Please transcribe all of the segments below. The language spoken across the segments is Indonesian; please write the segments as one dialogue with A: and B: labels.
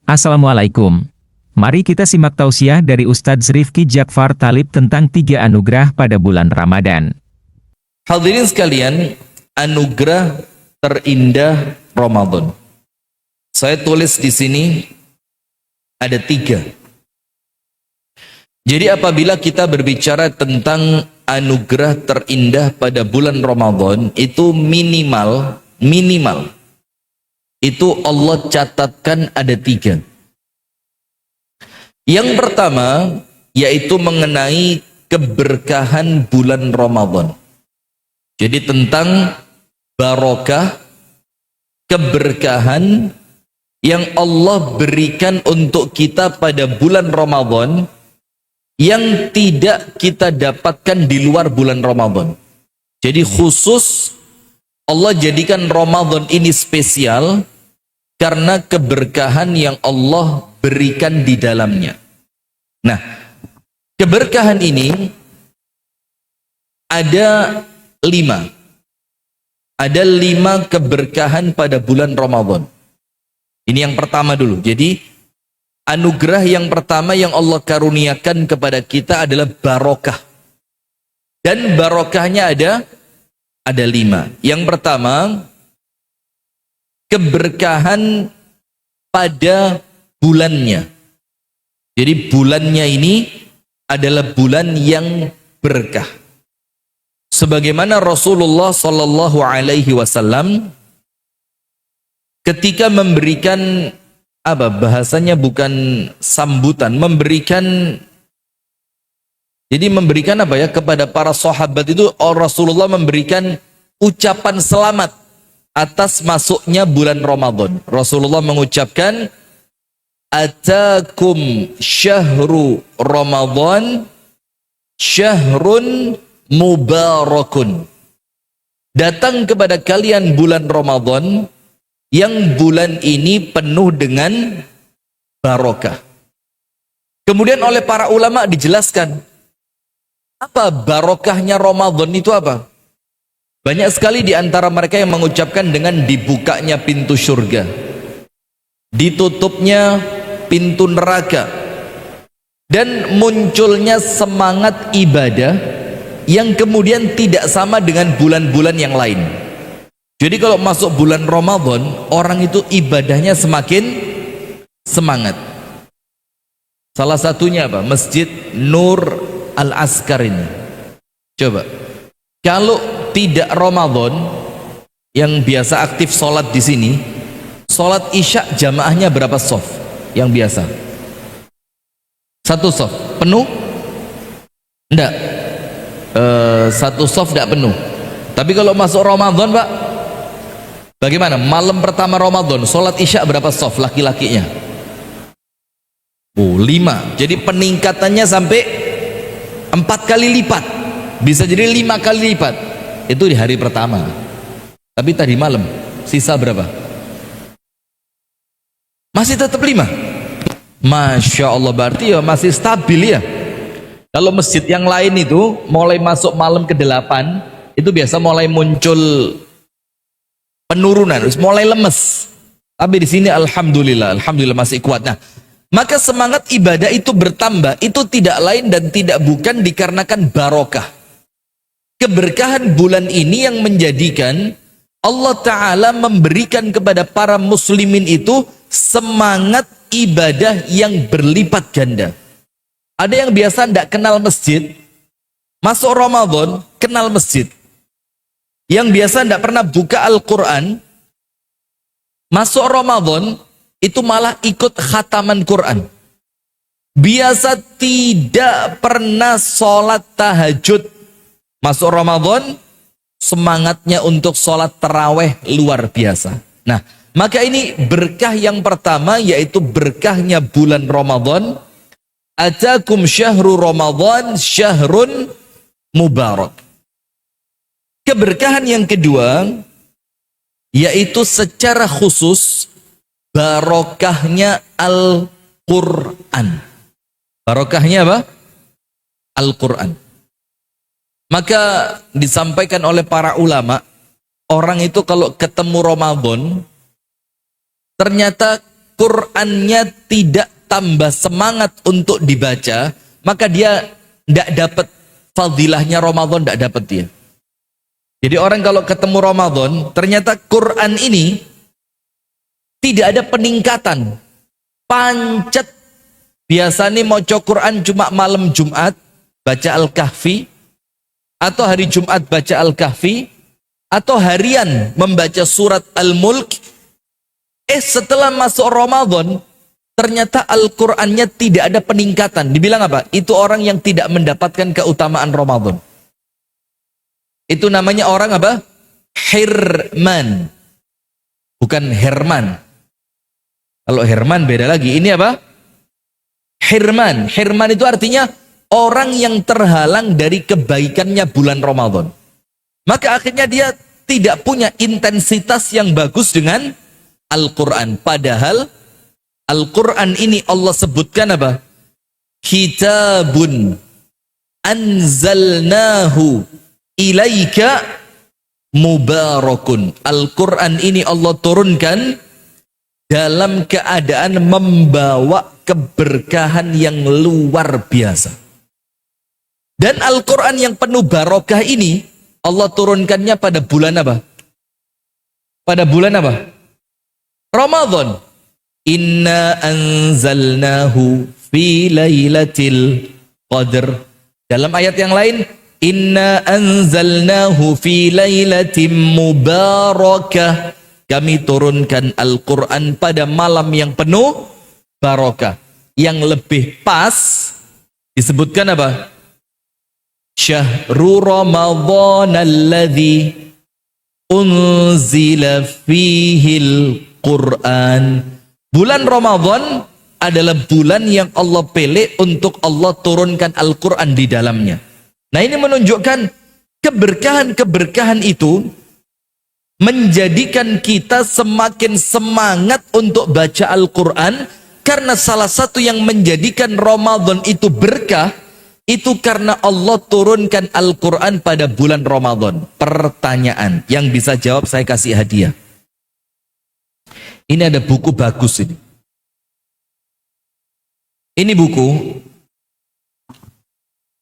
A: Assalamualaikum. Mari kita simak tausiah dari Ustadz Rifki Jakfar Talib tentang 3 anugerah pada bulan Ramadan.
B: Hadirin sekalian, anugerah terindah Ramadan. Saya tulis di sini ada 3. Jadi apabila kita berbicara tentang anugerah terindah pada bulan Ramadan, itu minimal itu Allah catatkan ada 3. Yang pertama yaitu mengenai keberkahan bulan Ramadan. Jadi tentang barokah, keberkahan yang Allah berikan untuk kita pada bulan Ramadan yang tidak kita dapatkan di luar bulan Ramadan. Jadi khusus Allah jadikan Ramadan ini spesial karena keberkahan yang Allah berikan di dalamnya. Nah, keberkahan ini ada 5. Ada 5 keberkahan pada bulan Ramadan. Ini yang pertama dulu. Jadi anugerah yang pertama yang Allah karuniakan kepada kita adalah barokah. Dan barokahnya ada 5. Yang pertama, keberkahan pada bulannya. Jadi bulannya ini adalah bulan yang berkah. Sebagaimana Rasulullah Sallallahu Alaihi Wasallam ketika memberikan bahasanya bukan sambutan, memberikan kepada para sahabat itu, Rasulullah memberikan ucapan selamat atas masuknya bulan Ramadan. Rasulullah mengucapkan, atakum syahru Ramadan syahrun mubarakun. Datang kepada kalian bulan Ramadan yang bulan ini penuh dengan barokah. Kemudian oleh para ulama dijelaskan, apa barokahnya Ramadan itu apa? Banyak sekali di antara mereka yang mengucapkan dengan dibukanya pintu surga, ditutupnya pintu neraka, dan munculnya semangat ibadah yang kemudian tidak sama dengan bulan-bulan yang lain. Jadi kalau masuk bulan Ramadan, orang itu ibadahnya semakin semangat. Salah satunya apa? Masjid Nur Al-Askar ini. Coba, kalau tidak Ramadan, yang biasa aktif sholat di sini, sholat isya jamaahnya berapa sof? Yang biasa 1 sof penuh? Enggak, 1 sof tidak penuh. Tapi kalau masuk Ramadan, Pak, bagaimana? Malam pertama Ramadan, sholat isya berapa sof laki-lakinya? 5. Jadi peningkatannya sampai 4 kali lipat, bisa jadi 5 kali lipat. Itu di hari pertama. Tapi tadi malam sisa berapa? Masih tetap 5. Masya Allah, berarti ya masih stabil ya. Kalau masjid yang lain itu mulai masuk malam ke-8 itu biasa mulai muncul penurunan, mulai lemes. Tapi di sini alhamdulillah masih kuat. Nah, maka semangat ibadah itu bertambah, itu tidak lain dan tidak bukan dikarenakan barokah. Keberkahan bulan ini yang menjadikan Allah Ta'ala memberikan kepada para muslimin itu semangat ibadah yang berlipat ganda. Ada yang biasa tidak kenal masjid, masuk Ramadan kenal masjid. Yang biasa tidak pernah buka Al-Quran, masuk Ramadan itu malah ikut khataman Quran. Biasa tidak pernah sholat tahajud, masuk Ramadan semangatnya untuk sholat taraweh luar biasa. Nah, maka ini berkah yang pertama, yaitu berkahnya bulan Ramadan. Atakum syahru Ramadan syahrun mubarak. Keberkahan yang kedua yaitu secara khusus barokahnya Al-Quran. Barokahnya apa? Al-Quran. Maka disampaikan oleh para ulama, orang itu kalau ketemu Ramadan ternyata Qur'annya tidak tambah semangat untuk dibaca, maka dia tidak dapat fadilahnya Ramadan, tidak dapat dia. Jadi orang kalau ketemu Ramadan, ternyata Quran ini tidak ada peningkatan. Pancet. Biasanya mau Quran cuma malam Jumat, baca Al-Kahfi, atau hari Jumat baca Al-Kahfi, atau harian membaca surat Al-Mulk. Setelah masuk Ramadan, ternyata Al-Qur'annya tidak ada peningkatan. Dibilang apa? Itu orang yang tidak mendapatkan keutamaan Ramadan. Itu namanya orang apa? Hirman. Bukan Herman. Kalau Herman beda lagi. Ini apa? Hirman. Hirman itu artinya orang yang terhalang dari kebaikannya bulan Ramadan. Maka akhirnya dia tidak punya intensitas yang bagus dengan Al-Quran. Padahal Al-Quran ini Allah sebutkan apa? Kitabun anzalnahu ilaika mubarakun. Al-Quran ini Allah turunkan dalam keadaan membawa keberkahan yang luar biasa. Dan Al-Quran yang penuh barokah ini Allah turunkannya pada bulan apa? Pada bulan apa? Ramadan. Inna anzalnahu fi lailatul qadr. Dalam ayat yang lain, inna anzalnahu fi lailatin mubarakah. Kami turunkan Al-Quran pada malam yang penuh barokah. Yang lebih pas disebutkan apa? Syahrul Ramadhan alladzi unzila fihil Quran. Bulan Ramadan adalah bulan yang Allah pilih untuk Allah turunkan Al-Quran di dalamnya. Nah, ini menunjukkan keberkahan-keberkahan itu menjadikan kita semakin semangat untuk baca Al-Quran, karena salah satu yang menjadikan Ramadan itu berkah itu karena Allah turunkan Al-Quran pada bulan Ramadan. Pertanyaan yang bisa jawab saya kasih hadiah. Ini ada buku bagus ini. Ini buku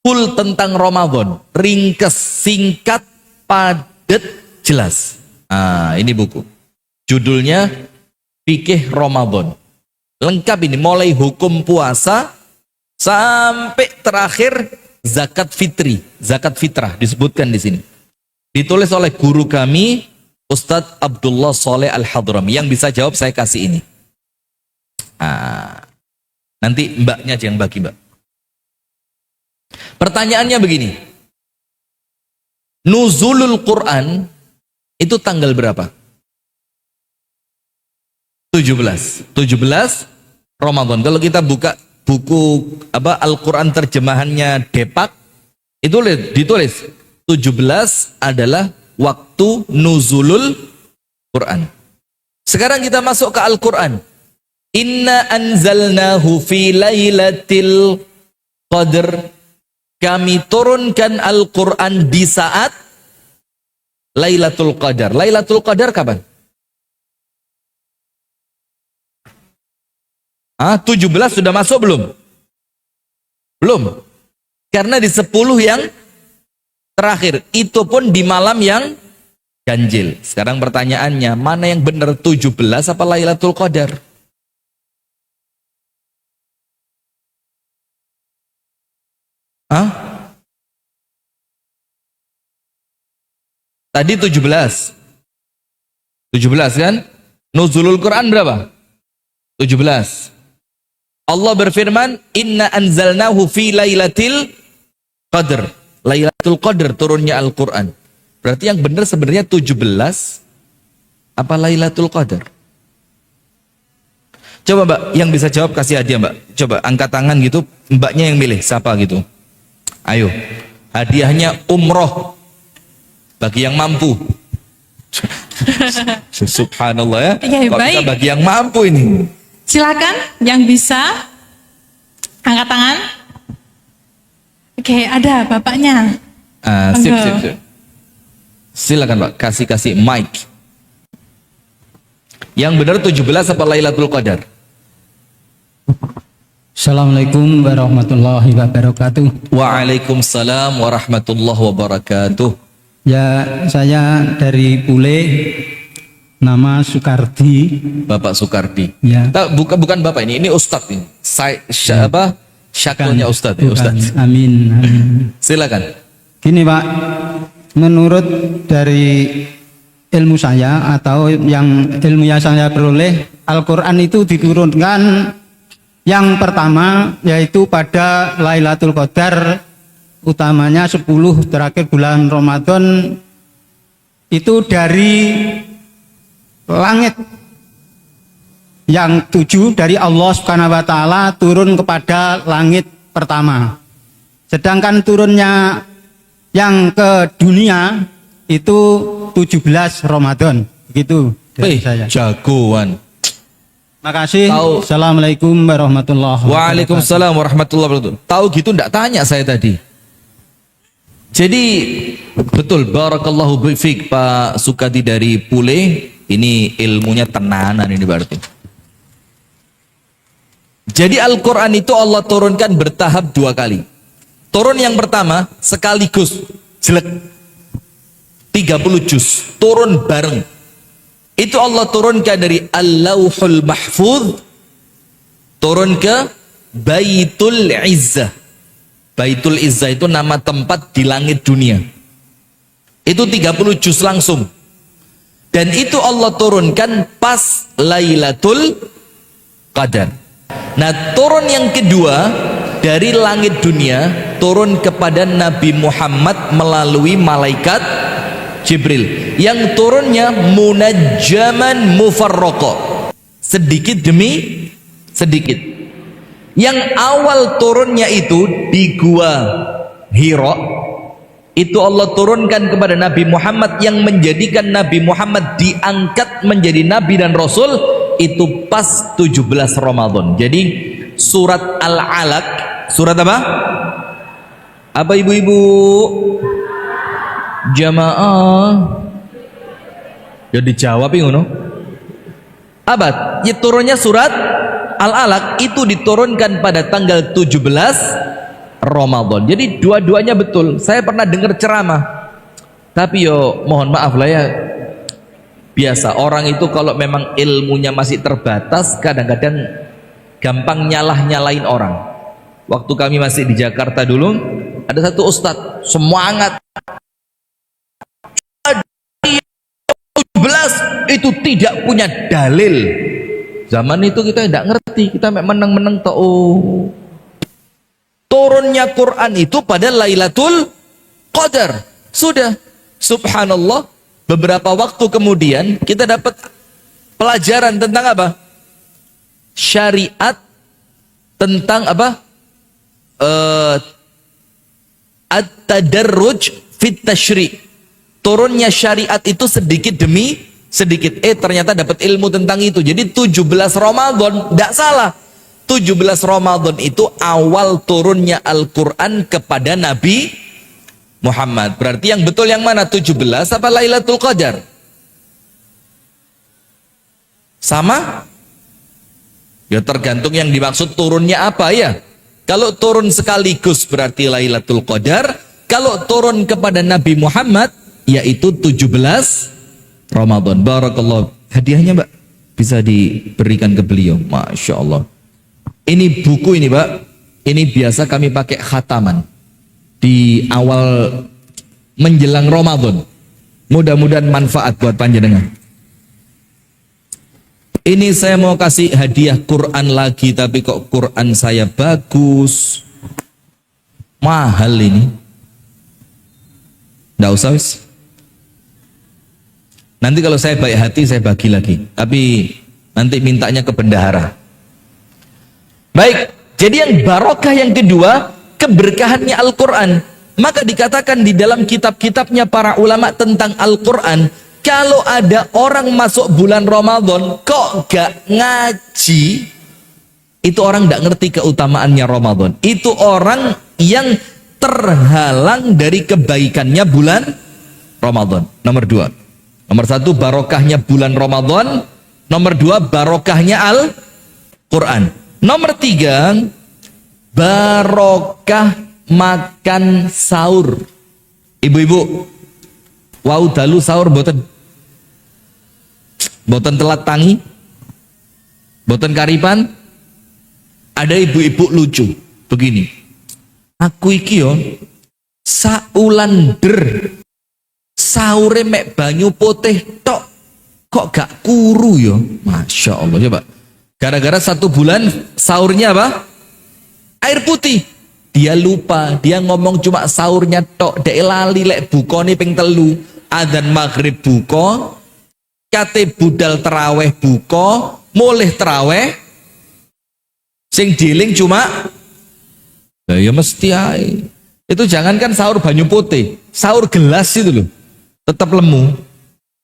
B: full tentang Ramadan, ringkas, singkat, padat, jelas. Ini buku. Judulnya Fikih Ramadan. Lengkap ini, mulai hukum puasa sampai terakhir zakat fitri, zakat fitrah disebutkan di sini. Ditulis oleh guru kami Ustadz Abdullah Soleh Al-Hadrami. Yang bisa jawab saya kasih ini. Nanti mbaknya aja yang bagi, mbak. Pertanyaannya begini. Nuzulul Quran itu tanggal berapa? 17 Ramadan. Kalau kita buka buku apa Al-Quran terjemahannya Depak, itu ditulis 17 adalah waktu nuzulul Quran. Sekarang kita masuk ke Al-Quran. Inna anzalnahu fi lailatul qadr. Kami turunkan Al-Quran di saat Lailatul Qadar. Lailatul Qadar kapan? 17 sudah masuk belum? Belum. Karena di 10 yang terakhir. Itu pun di malam yang ganjil. Sekarang pertanyaannya, mana yang benar, 17 apa Lailatul Qadar? Tadi 17 kan? Nuzulul Quran berapa? 17. Allah berfirman, Inna anzalnahu fi lailatul qadr. Lailatul Qadr turunnya Al-Quran. Berarti yang benar sebenarnya 17 apa Lailatul Qadar? Coba mbak, yang bisa jawab kasih hadiah mbak. Coba angkat tangan gitu, mbaknya yang milih siapa gitu. Ayo, hadiahnya umroh bagi yang mampu. Subhanallah ya. Kok bisa bagi yang mampu ini?
C: Silakan yang bisa angkat tangan. Oke, ada bapaknya.
B: Sip. Silakan Pak, kasih mic. Yang benar 17 apa Lailatul Qadar?
D: Assalamualaikum warahmatullahi wabarakatuh.
B: Waalaikumsalam warahmatullahi wabarakatuh.
D: Ya, saya dari Pule, nama Sukardi.
B: Bapak Sukardi.
D: Ya.
B: Bukan Bapak ini Ustadz ini. Apa? Syakulnya Ustadz ya,
D: Bukan.
B: Ustadz.
D: Amin, amin.
B: Silakan.
D: Gini Pak, menurut dari ilmu saya atau yang ilmu yang saya peroleh, Al-Quran itu diturunkan yang pertama yaitu pada Lailatul Qadar, utamanya 10 terakhir bulan Ramadan, itu dari langit yang 7 dari Allah Subhanahu wa taala turun kepada langit pertama. Sedangkan turunnya yang ke dunia itu 17 Ramadan. Begitu dari saya.
B: Jagoan.
D: Makasih.
B: Tahu.
D: Assalamualaikum warahmatullahi wabarakatuh.
B: Waalaikumsalam warahmatullahi wabarakatuh. Tahu gitu enggak tanya saya tadi. Jadi betul, barakallahu fiik Pak Sukadi dari Pule. Ini ilmunya tenanan ini berarti. Jadi Al-Quran itu Allah turunkan bertahap 2 kali. Turun yang pertama sekaligus jelek 30 juz, turun bareng. Itu Allah turunkan dari Al-Lauhul Mahfuz turun ke Baitul Izzah. Baitul Izzah itu nama tempat di langit dunia. Itu 30 juz langsung. Dan itu Allah turunkan pas Lailatul Qadar. Nah, turun yang kedua dari langit dunia turun kepada Nabi Muhammad melalui malaikat Jibril, yang turunnya munajjaman mufarraqa, sedikit demi sedikit. Yang awal turunnya itu di gua Hira, itu Allah turunkan kepada Nabi Muhammad, yang menjadikan Nabi Muhammad diangkat menjadi Nabi dan Rasul itu pas 17 Ramadan. Jadi surat Al-Alaq, surat apa? Apa ibu-ibu? Jamaah. Ya dijawab ngono. Abad, ya turunnya surat Al-Alaq itu diturunkan pada tanggal 17 Ramadan. Jadi dua-duanya betul. Saya pernah dengar ceramah. Tapi yo mohon maaf lah ya. Biasa orang itu kalau memang ilmunya masih terbatas, kadang-kadang gampang nyalah-nyalain orang. Waktu kami masih di Jakarta dulu, ada satu ustadz semangat 17 itu tidak punya dalil. Zaman itu kita tidak ngerti, kita meneng-meneng tahu. Turunnya Quran itu pada Lailatul Qadar. Sudah, subhanallah, beberapa waktu kemudian kita dapat pelajaran tentang apa? Syariat, tentang apa? At-tadarruj fit tasyri'. Turunnya syariat itu sedikit demi sedikit. Ternyata dapat ilmu tentang itu. Jadi 17 Ramadan, tidak salah. 17 Ramadan itu awal turunnya Al-Quran kepada Nabi Muhammad. Berarti yang betul yang mana? 17 apa Lailatul Qadar? Sama? Ya tergantung yang dimaksud turunnya apa ya. Kalau turun sekaligus berarti Lailatul Qadar. Kalau turun kepada Nabi Muhammad yaitu 17 Ramadan. Barakallah. Hadiahnya Mbak bisa diberikan ke beliau. Masya Allah. Ini buku ini Mbak, ini biasa kami pakai khataman di awal menjelang Ramadan. Mudah-mudahan manfaat buat panjenengan. Ini saya mau kasih hadiah Quran lagi, tapi kok Quran saya bagus, mahal ini. Nggak usah wis. Nanti kalau saya baik hati saya bagi lagi, tapi nanti mintanya ke bendahara. Baik, jadi yang barokah yang kedua, keberkahannya Al-Quran. Maka dikatakan di dalam kitab-kitabnya para ulama tentang Al-Quran, kalau ada orang masuk bulan Ramadan kok gak ngaji, itu orang gak ngerti keutamaannya Ramadan. Itu orang yang terhalang dari kebaikannya bulan Ramadan. Nomor 2. Nomor 1 barokahnya bulan Ramadan. Nomor 2 barokahnya Al-Quran. Nomor 3, barokah makan sahur. Ibu-ibu, wau dalu sahur boten telat tangi, boten karipan. Ada ibu-ibu lucu begini, aku iki yo saulander sahure mek banyu putih tok, kok gak kuru yo. Masya Allah. Coba, gara-gara 1 bulan sahurnya apa? Air putih. Dia lupa, dia ngomong cuma sahurnya tok, dek lali lek bukone ping 3, adzan maghrib buka, kate budal teraweh buka, mulih teraweh, sing diling cuma ya mesti ae. Itu jangankan sahur banyu putih, sahur gelas itu loh tetap lemu,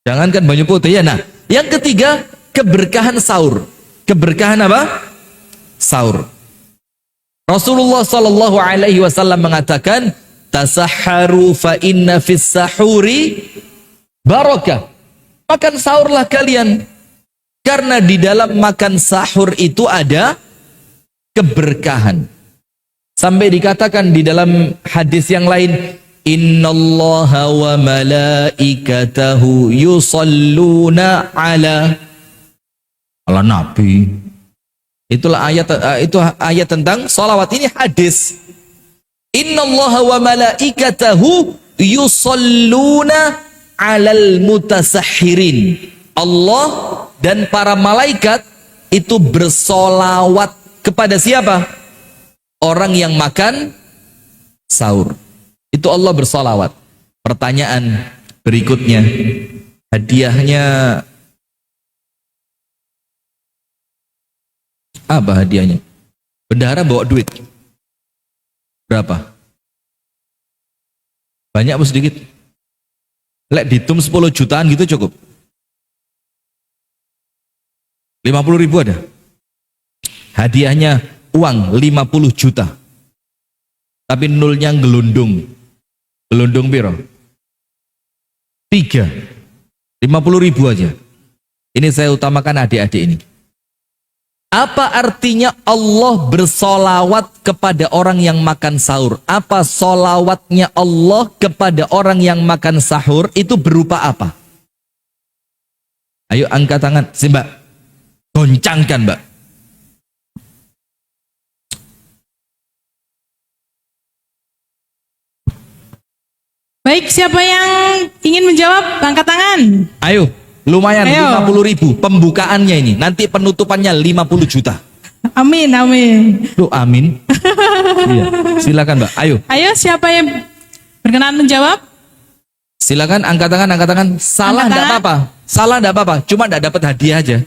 B: jangankan banyu putih ya. Nah, yang ketiga, keberkahan sahur. Keberkahan apa? Sahur. Rasulullah Shallallahu Alaihi Wasallam mengatakan, tasahharu fa inna fis sahuri barakah. Makan sahurlah kalian, karena di dalam makan sahur itu ada keberkahan. Sampai dikatakan di dalam hadis yang lain, innallaha wa malaikatahu yusalluna ala nabi. Itulah ayat, itu ayat tentang salawat. Ini hadis. Innallaha wa malaikatahu yusalluna alal mutasahhirin. Allah dan para malaikat itu bersolawat kepada siapa? Orang yang makan sahur. Itu Allah bersolawat. Pertanyaan berikutnya, hadiahnya apa hadiahnya? Bendahara bawa duit berapa? Banyak apa sedikit? Lek dihitung 10 jutaan gitu cukup? 50.000 ada? Hadiahnya uang 50 juta, tapi nolnya gelundung. Gelundung piro? 3. 50.000 aja. Ini saya utamakan adik-adik ini. Apa artinya Allah bersolawat kepada orang yang makan sahur? Apa solawatnya Allah kepada orang yang makan sahur itu berupa apa? Ayo angkat tangan, si Mbak. Goncangkan, Mbak.
C: Baik, siapa yang ingin menjawab? Angkat tangan.
B: Ayo, lumayan.
C: Ayo.
B: 50.000 pembukaannya ini. Nanti penutupannya 50 juta.
C: Amin, amin.
B: Loh, amin. Iya. Silakan, Mbak. Ayo.
C: Ayo, siapa yang berkenan menjawab?
B: Silakan angkat tangan, angkat tangan. Salah
C: Angkat
B: enggak
C: tangan.
B: apa-apa. Salah enggak apa-apa, cuma enggak dapat hadiah aja.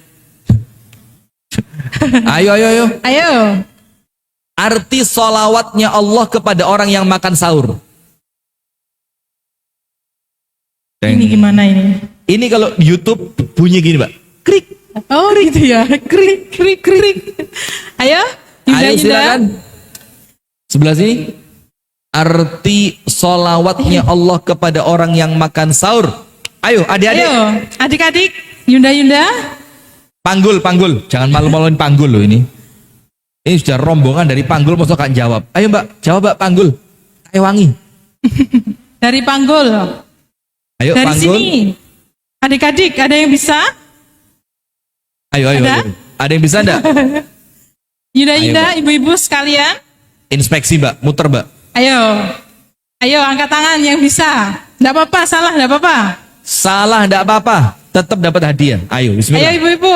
B: Ayo, ayo, ayo.
C: Ayo.
B: Arti solawatnya Allah kepada orang yang makan sahur.
C: Ini gimana ini?
B: Ini kalau YouTube bunyi gini, Mbak. Krik.
C: Oh, gitu ya. Krik, krik, krik. Ayo, Yunda,
B: Ayo
C: Yunda.
B: silakan. Sebelah sini. Arti solawatnya Allah kepada orang yang makan sahur. Ayo, adik-adik.
C: Ayo, adik-adik, Yunda, Yunda.
B: Panggul, panggul. Jangan malu-maluin panggul loh ini. Ini sudah rombongan dari panggul, masa kan jawab. Ayo Mbak, jawab Mbak, panggul. Ayo wangi.
C: Dari Panggul.
B: Ayo
C: Dari
B: panggul.
C: sini. Adik-adik, ada yang bisa?
B: Ayo, ayo,
C: Ada?
B: ayo. Ada yang bisa enggak?
C: Yunda,
B: Ayo,
C: Yunda,
B: Mbak.
C: ibu-ibu sekalian.
B: Inspeksi Mbak, muter Mbak.
C: Ayo. Ayo, angkat tangan yang bisa. Enggak apa-apa, salah, enggak apa-apa.
B: Salah enggak apa-apa, tetap dapat hadiah. Ayo,
C: Ayo,
B: bismillah.
C: ibu-ibu.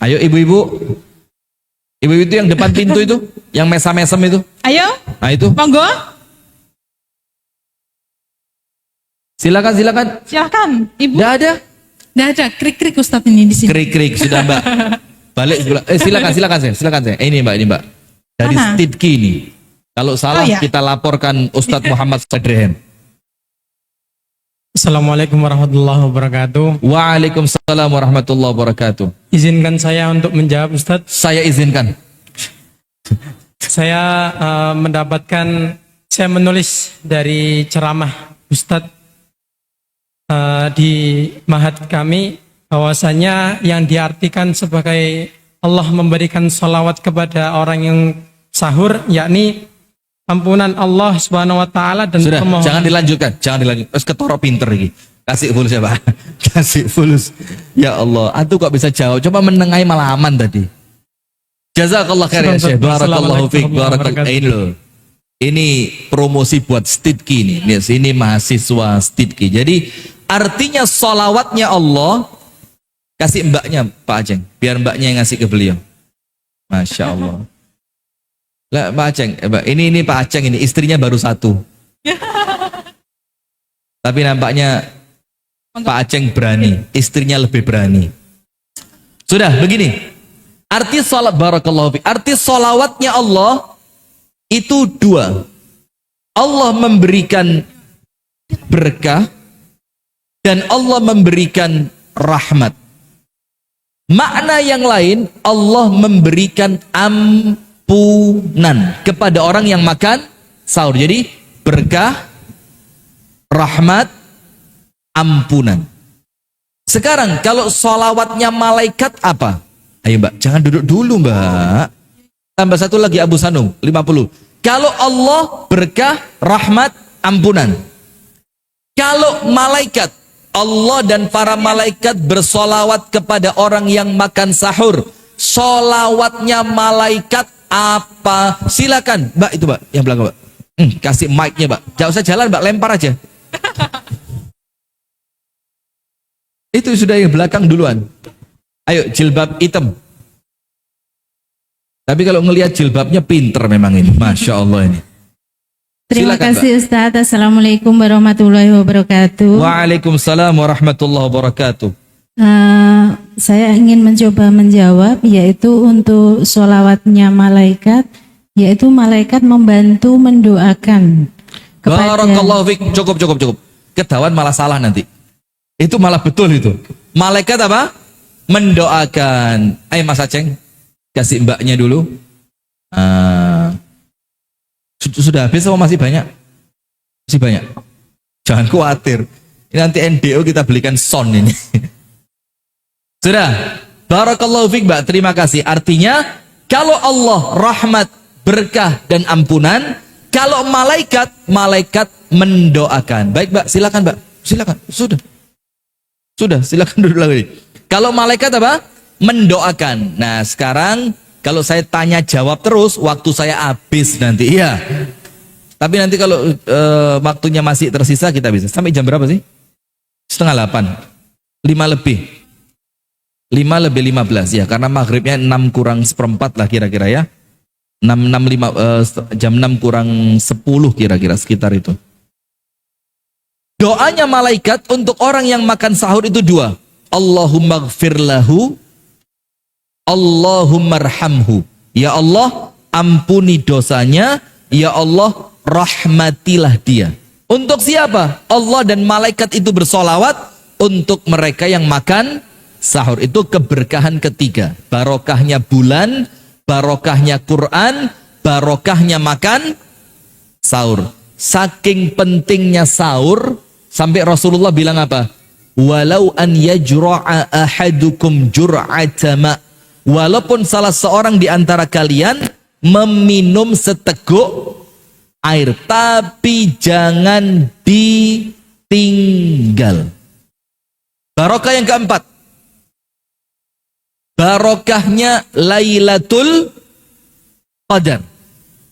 B: Ayo ibu-ibu. Ibu-ibu itu yang depan pintu itu, yang mesam-mesem itu.
C: Ayo,
B: Nah itu.
C: monggo.
B: Silakan, silakan.
C: Silahkan, ibu.
B: Enggak ada.
C: Enggak ada, krik-krik Ustadz ini di sini.
B: Krik-krik sudah Mbak. Balik sebelah. Silakan, silakan saya, silakan saya. Ini Mbak, ini Mbak. Dari
C: Mana?
B: Stidki ini. Kalau salah
C: Oh, ya.
B: kita laporkan Ustadz Muhammad Sadrehen.
E: Assalamualaikum warahmatullahi wabarakatuh.
B: Waalaikumsalam warahmatullahi wabarakatuh.
E: Izinkan saya untuk menjawab, Ustadz.
B: Saya izinkan.
E: Saya saya menulis dari ceramah Ustadz di Mahat kami bahwasanya yang diartikan sebagai Allah memberikan salawat kepada orang yang sahur, yakni ampunan Allah Subhanahu wa taala dan
B: Sudah,
E: permohonan.
B: jangan dilanjutkan. Terus ketoro pinter lagi. Kasih fulus ya, Pak. Kasih fulus. Ya Allah, atuh kok bisa jawab. Coba menengahi malah aman tadi. Jazakallah khair ya Syekh. Barakallahu fiik. Barakallahu ini loh. Ini promosi buat Stidki ini. Yes, ini mahasiswa Stidki. Jadi artinya solawatnya Allah, kasih mbaknya Pak Aceng, biar mbaknya yang ngasih ke beliau. Masya Allah. Lah Pak Aceng, Mbak, ini Pak Aceng ini istrinya baru satu. Tapi nampaknya Pak Aceng berani, istrinya lebih berani. Sudah begini. Arti salat barakallahu fiik. Arti solawatnya Allah itu dua. Allah memberikan berkah dan Allah memberikan rahmat. Makna yang lain, Allah memberikan ampunan kepada orang yang makan sahur. Jadi berkah, rahmat, ampunan. Sekarang kalau solawatnya malaikat apa? Ayo Mbak, jangan duduk dulu Mbak. Tambah satu lagi Abu Sanum, 50. Kalau Allah berkah, rahmat, ampunan. Kalau malaikat, Allah dan para malaikat bersolawat kepada orang yang makan sahur. Solawatnya malaikat apa? Silakan Mbak, itu Mbak, yang belakang Mbak. Kasih mic-nya Mbak. Jangan usah jalan Mbak, lempar aja. Itu sudah yang belakang duluan. Ayo, jilbab hitam. Tapi kalau ngelihat jilbabnya pinter memang ini. Masya Allah ini.
F: Terima
B: Silakan,
F: kasih Ustaz. Assalamualaikum warahmatullahi wabarakatuh.
B: Waalaikumsalam warahmatullahi wabarakatuh.
F: Saya ingin mencoba menjawab, yaitu untuk sholawatnya malaikat, yaitu malaikat membantu mendoakan kepada...
B: Barakallahu fiik. Cukup. Ketahuan malah salah nanti. Itu malah betul itu. Malaikat apa? Mendoakan. Ayo Mas Aceng, kasih mbaknya dulu. Sudah habis atau masih banyak? Masih banyak. Jangan khawatir. Ini nanti NDO kita belikan sound ini. Sudah. Barakallahu fiik Mbak. Terima kasih. Artinya kalau Allah rahmat, berkah dan ampunan, kalau malaikat mendoakan. Baik Mbak, silakan Mbak. Silakan. Sudah, silakan duduk lagi. Kalau malaikat apa? Mendoakan. Nah, sekarang kalau saya tanya jawab terus, waktu saya habis nanti. Iya. Tapi nanti kalau waktunya masih tersisa kita bisa. Sampai jam berapa sih? 7:30. 5 lebih. 5 lebih 15 ya, karena maghribnya 6 kurang seperempat lah kira-kira ya. 5 jam 6 kurang 10 kira-kira sekitar itu. Doanya malaikat untuk orang yang makan sahur itu dua. Allahumma gfir lahu, Allahumma arhamhu. Ya Allah, ampuni dosanya. Ya Allah, rahmatilah dia. Untuk siapa? Allah dan malaikat itu bersolawat untuk mereka yang makan sahur. Itu keberkahan ketiga. Barokahnya bulan, barokahnya Quran, barokahnya makan sahur. Saking pentingnya sahur, sampai Rasulullah bilang apa? Walau an yajra'a ahadukum jur'atama. Walaupun salah seorang di antara kalian meminum seteguk air, tapi jangan ditinggal. Barokah yang keempat, barokahnya Lailatul Qadar.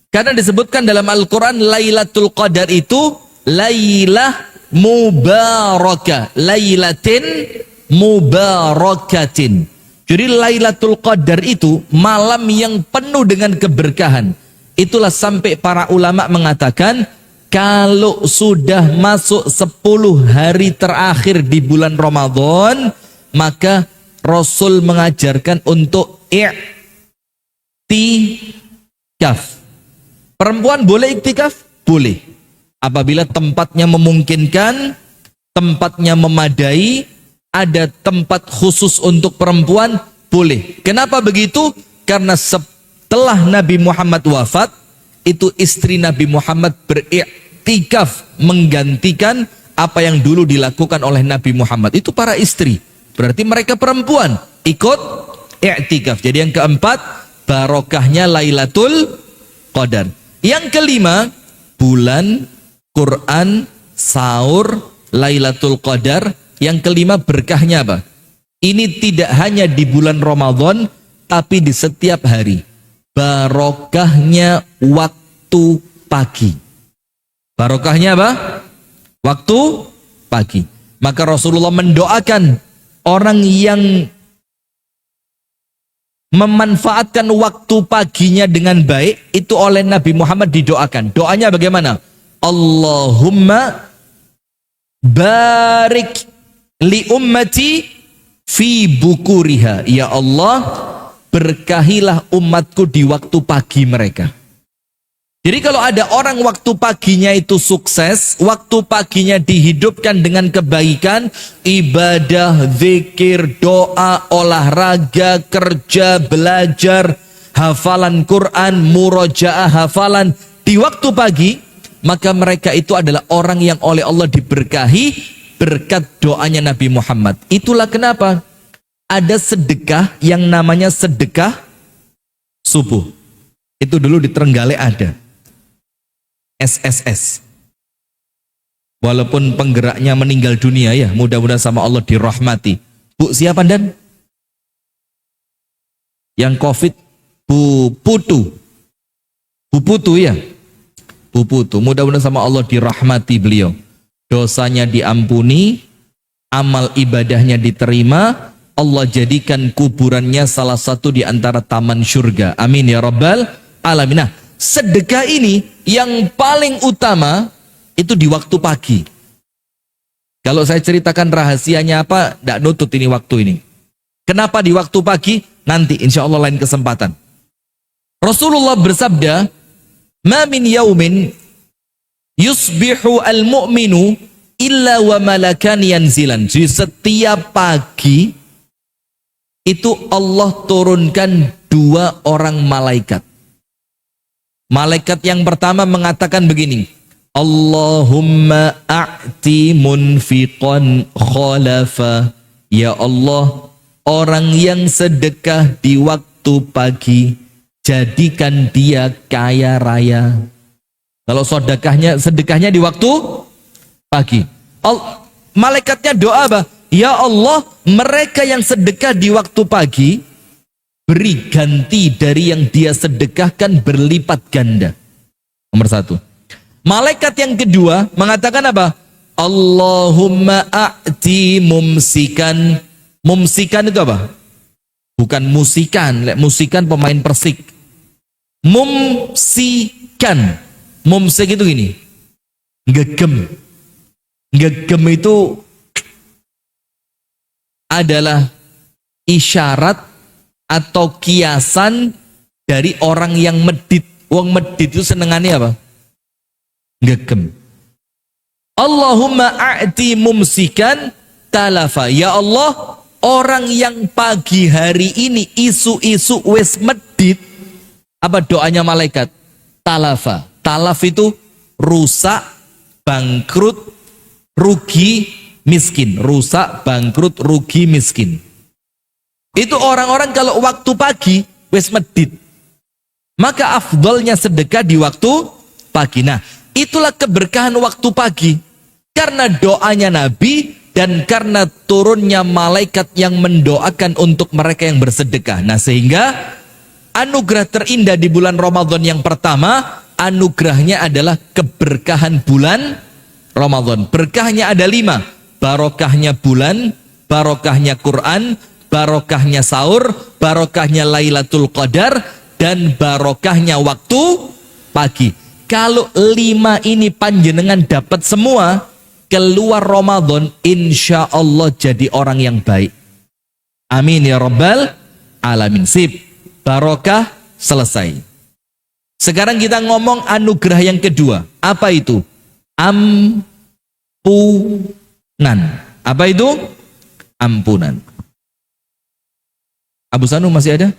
B: Karena disebutkan dalam Al-Quran Lailatul Qadar itu Lailah mubarakah, lailatin mubarakatin. Jadi Lailatul Qadar itu malam yang penuh dengan keberkahan. Itulah sampai para ulama mengatakan kalau sudah masuk 10 hari terakhir di bulan Ramadan, maka Rasul mengajarkan untuk i'tikaf. Perempuan boleh iktikaf? Boleh. Apabila tempatnya memungkinkan, tempatnya memadai, ada tempat khusus untuk perempuan, boleh. Kenapa begitu? Karena setelah Nabi Muhammad wafat, itu istri Nabi Muhammad beriktikaf menggantikan apa yang dulu dilakukan oleh Nabi Muhammad. Itu para istri. Berarti mereka perempuan ikut i'tikaf. Jadi yang keempat, barokahnya Lailatul Qadar. Yang kelima, bulan, Quran, sahur, Lailatul Qadar. Yang kelima, berkahnya apa? Ini tidak hanya di bulan Ramadan, tapi di setiap hari. Barokahnya waktu pagi. Barokahnya apa? Waktu pagi. Maka Rasulullah mendoakan orang yang memanfaatkan waktu paginya dengan baik, itu oleh Nabi Muhammad didoakan. Doanya bagaimana? Allahumma barik li ummati fi bukuriha. Ya Allah, berkahilah umatku di waktu pagi mereka. Jadi kalau ada orang waktu paginya itu sukses, waktu paginya dihidupkan dengan kebaikan, ibadah, zikir, doa, olahraga, kerja, belajar, hafalan Quran, murojaah, hafalan di waktu pagi, maka mereka itu adalah orang yang oleh Allah diberkahi berkat doanya Nabi Muhammad. Itulah kenapa ada sedekah yang namanya sedekah subuh. Itu dulu di Trenggalek ada. SSS. Walaupun penggeraknya meninggal dunia ya, mudah-mudahan sama Allah dirahmati. Bu siapa dan? Yang COVID, Bu Putu. Bu Putu ya. Bu Putu, mudah-mudahan sama Allah dirahmati beliau. Dosanya diampuni, amal ibadahnya diterima, Allah jadikan kuburannya salah satu di antara taman surga. Amin ya rabbal alamin. Nah, sedekah ini yang paling utama itu di waktu pagi. Kalau saya ceritakan rahasianya apa, tidak nutut ini waktu ini. Kenapa di waktu pagi? Nanti insya Allah lain kesempatan. Rasulullah bersabda, "Ma min yaumin yusbihu al-mu'minu illa wa malakan yanzilan." Jadi setiap pagi itu Allah turunkan 2 orang malaikat. Malaikat yang pertama mengatakan begini, Allahumma a'ti munfiqan khalafa. Ya Allah, orang yang sedekah di waktu pagi, jadikan dia kaya raya. Kalau sedekahnya di waktu pagi. Malaikatnya doa apa? Ya Allah, mereka yang sedekah di waktu pagi, beri ganti dari yang dia sedekahkan berlipat ganda. Nomor 1. Malaikat yang kedua mengatakan apa? Allahumma a'ti mumsikan. Mumsikan itu apa? Bukan musikan. Musikan pemain Persik. Mumsikan. Mumsik itu gini. Ngegem. Ngegem itu adalah isyarat atau kiasan dari orang yang medit. Wong medit itu senengannya apa? Ngegem. Allahumma a'ti mumsikan talafa. Ya Allah, orang yang pagi hari ini isu-isu wes medit, apa doanya malaikat? Talafa. Talaf itu rusak, bangkrut, rugi, miskin. Rusak, bangkrut, rugi, miskin. Itu orang-orang kalau waktu pagi wes medit. Maka afdolnya sedekah di waktu pagi. Nah, itulah keberkahan waktu pagi. Karena doanya Nabi dan karena turunnya malaikat yang mendoakan untuk mereka yang bersedekah. Nah, sehingga anugerah terindah di bulan Ramadan yang pertama, anugerahnya adalah keberkahan bulan Ramadan. Berkahnya ada 5. Barokahnya bulan, barokahnya Quran, barokahnya sahur, barokahnya Lailatul Qadar, dan barokahnya waktu pagi. Kalau 5 ini panjenengan dapat semua, keluar Ramadan insya Allah jadi orang yang baik. Amin ya rabbal alamin. Sip, barokah selesai. Sekarang kita ngomong anugerah yang kedua. Apa itu? Ampunan. Apa itu? Ampunan. Abu Sanu masih ada?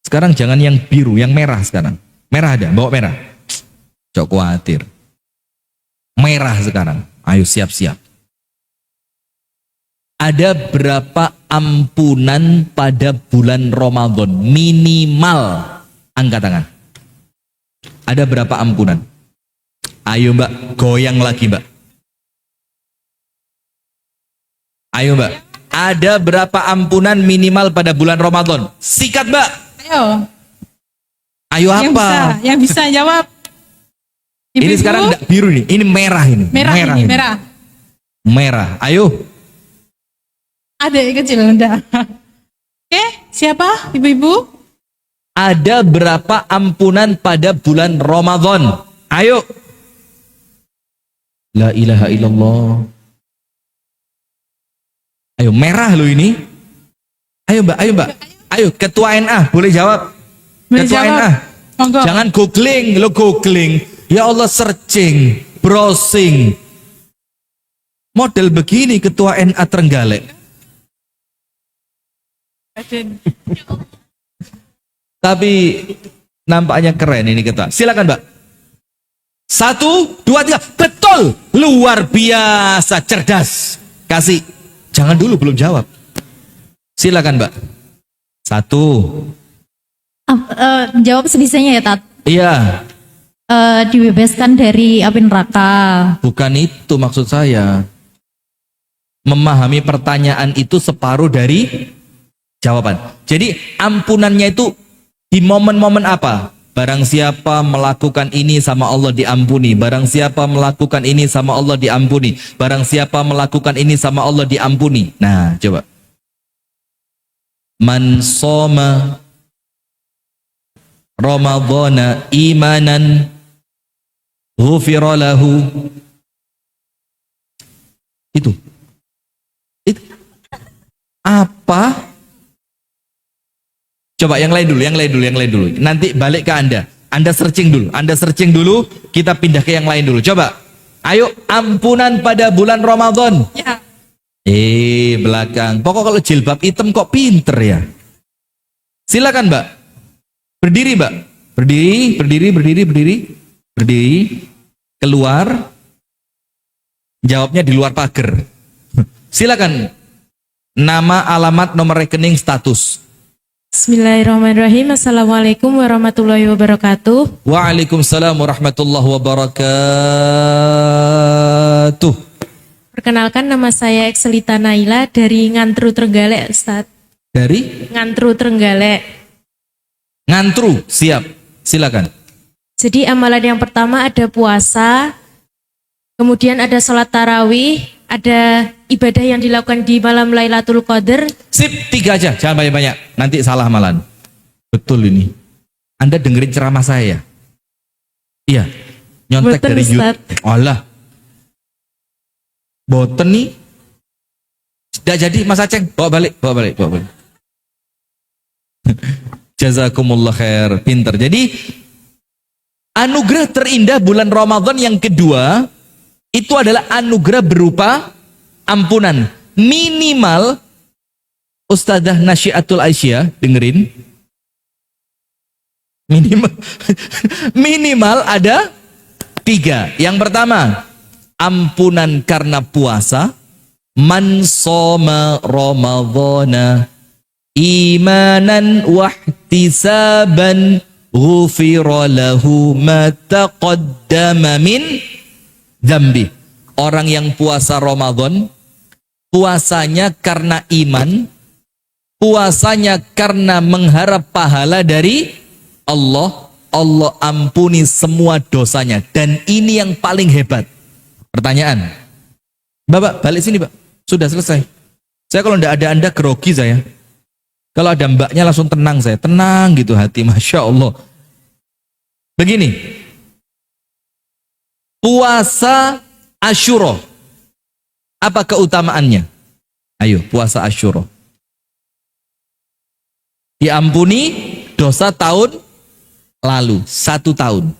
B: Sekarang jangan yang biru, yang merah sekarang. Merah ada, bawa merah. Jangan khawatir. Merah sekarang. Ayo siap-siap. Ada berapa ampunan pada bulan Ramadan? Minimal. Angkat tangan. Ada berapa ampunan? Ayo mbak, goyang lagi mbak. Ayo mbak. Ada berapa ampunan minimal pada bulan Ramadan? Sikat mbak.
C: Ayo.
B: Ayo apa?
C: Yang bisa jawab.
B: Ini
C: Ibu-ibu.
B: sekarang enggak biru nih. Ini merah ini.
C: Merah ini,
B: ini.
C: merah.
B: Merah. Ayo.
C: Ada yang kecil, udah. Oke, siapa? Ibu-ibu?
B: Ada berapa ampunan pada bulan Ramadan? Ayo. La ilaha illallah. Ayo, merah loh ini. Ayo mbak, ayo mbak. Ayo, ketua NA boleh jawab.
C: Boleh
B: Ketua
C: jawab.
B: NA.
C: Monggo.
B: Jangan googling, lo googling. Ya Allah, searching, browsing. Model begini ketua NA Trenggalek. Tapi nampaknya keren ini ketua. Silakan mbak. 1, 2, 3. Betul. Luar biasa cerdas. Kasih. Jangan dulu belum jawab. Silakan mbak. 1.
F: Jawab sebisanya ya, Tat.
B: Iya.
F: Dibebaskan dari api neraka.
B: Bukan itu maksud saya. Memahami pertanyaan itu separuh dari jawaban. Jadi ampunannya itu di momen-momen apa? Barang siapa melakukan ini sama Allah diampuni. Barang siapa melakukan ini sama Allah diampuni. Barang siapa melakukan ini sama Allah diampuni. Nah, coba. Man soma Ramadhana imanan ghufira lahu. Itu. Apa? Coba yang lain dulu. Nanti balik ke Anda. Anda searching dulu, kita pindah ke yang lain dulu. Coba. Ayo, ampunan pada bulan Ramadan.
C: Ya.
B: Belakang. Pokok kalau jilbab hitam kok pinter ya. Silakan, Mbak. Berdiri, Mbak. Berdiri. Keluar. Jawabnya di luar pagar. Silakan. Nama, alamat, nomor rekening, status.
F: Bismillahirrahmanirrahim. Assalamualaikum warahmatullahi wabarakatuh.
B: Waalaikumsalam warahmatullahi wabarakatuh.
F: Perkenalkan, nama saya Exelita Naila dari Ngantru Trenggalek, Ustaz.
B: Dari
F: Ngantru Trenggalek.
B: Ngantru, siap. Silakan.
F: Jadi amalan yang pertama ada puasa, kemudian ada sholat tarawih, ada ibadah yang dilakukan di malam Lailatul Qadar.
B: Sip, 3 aja, jangan banyak-banyak. Nanti salah malan. Betul ini. Anda dengerin ceramah saya ya? Iya. Nyontek
F: Boten,
B: dari
F: Ustaz.
B: YouTube. Alah. Boten nih. Tidak jadi Mas Aceng. Bawa balik. Jazakumullah khair. Pinter. Jadi anugerah terindah bulan Ramadan yang kedua itu adalah anugerah berupa ampunan. Minimal, Ustadzah Nasyiatul Aisyah, dengerin. Minimal ada 3. Yang pertama, ampunan karena puasa. Man soma Ramadhana imanan wahtisaban ghufira lahu ma taqaddama min dzambi. Orang yang puasa Ramadan, puasanya karena iman, puasanya karena mengharap pahala dari Allah, Allah ampuni semua dosanya. Dan ini yang paling hebat. Pertanyaan, Bapak balik sini Pak, sudah selesai. Saya kalau tidak ada Anda grogi saya. Kalau ada mbaknya langsung tenang saya, tenang gitu hati, Masya Allah. Begini, puasa Asyura, apa keutamaannya? Ayo, puasa Asyura. Diampuni dosa tahun lalu, 1 tahun.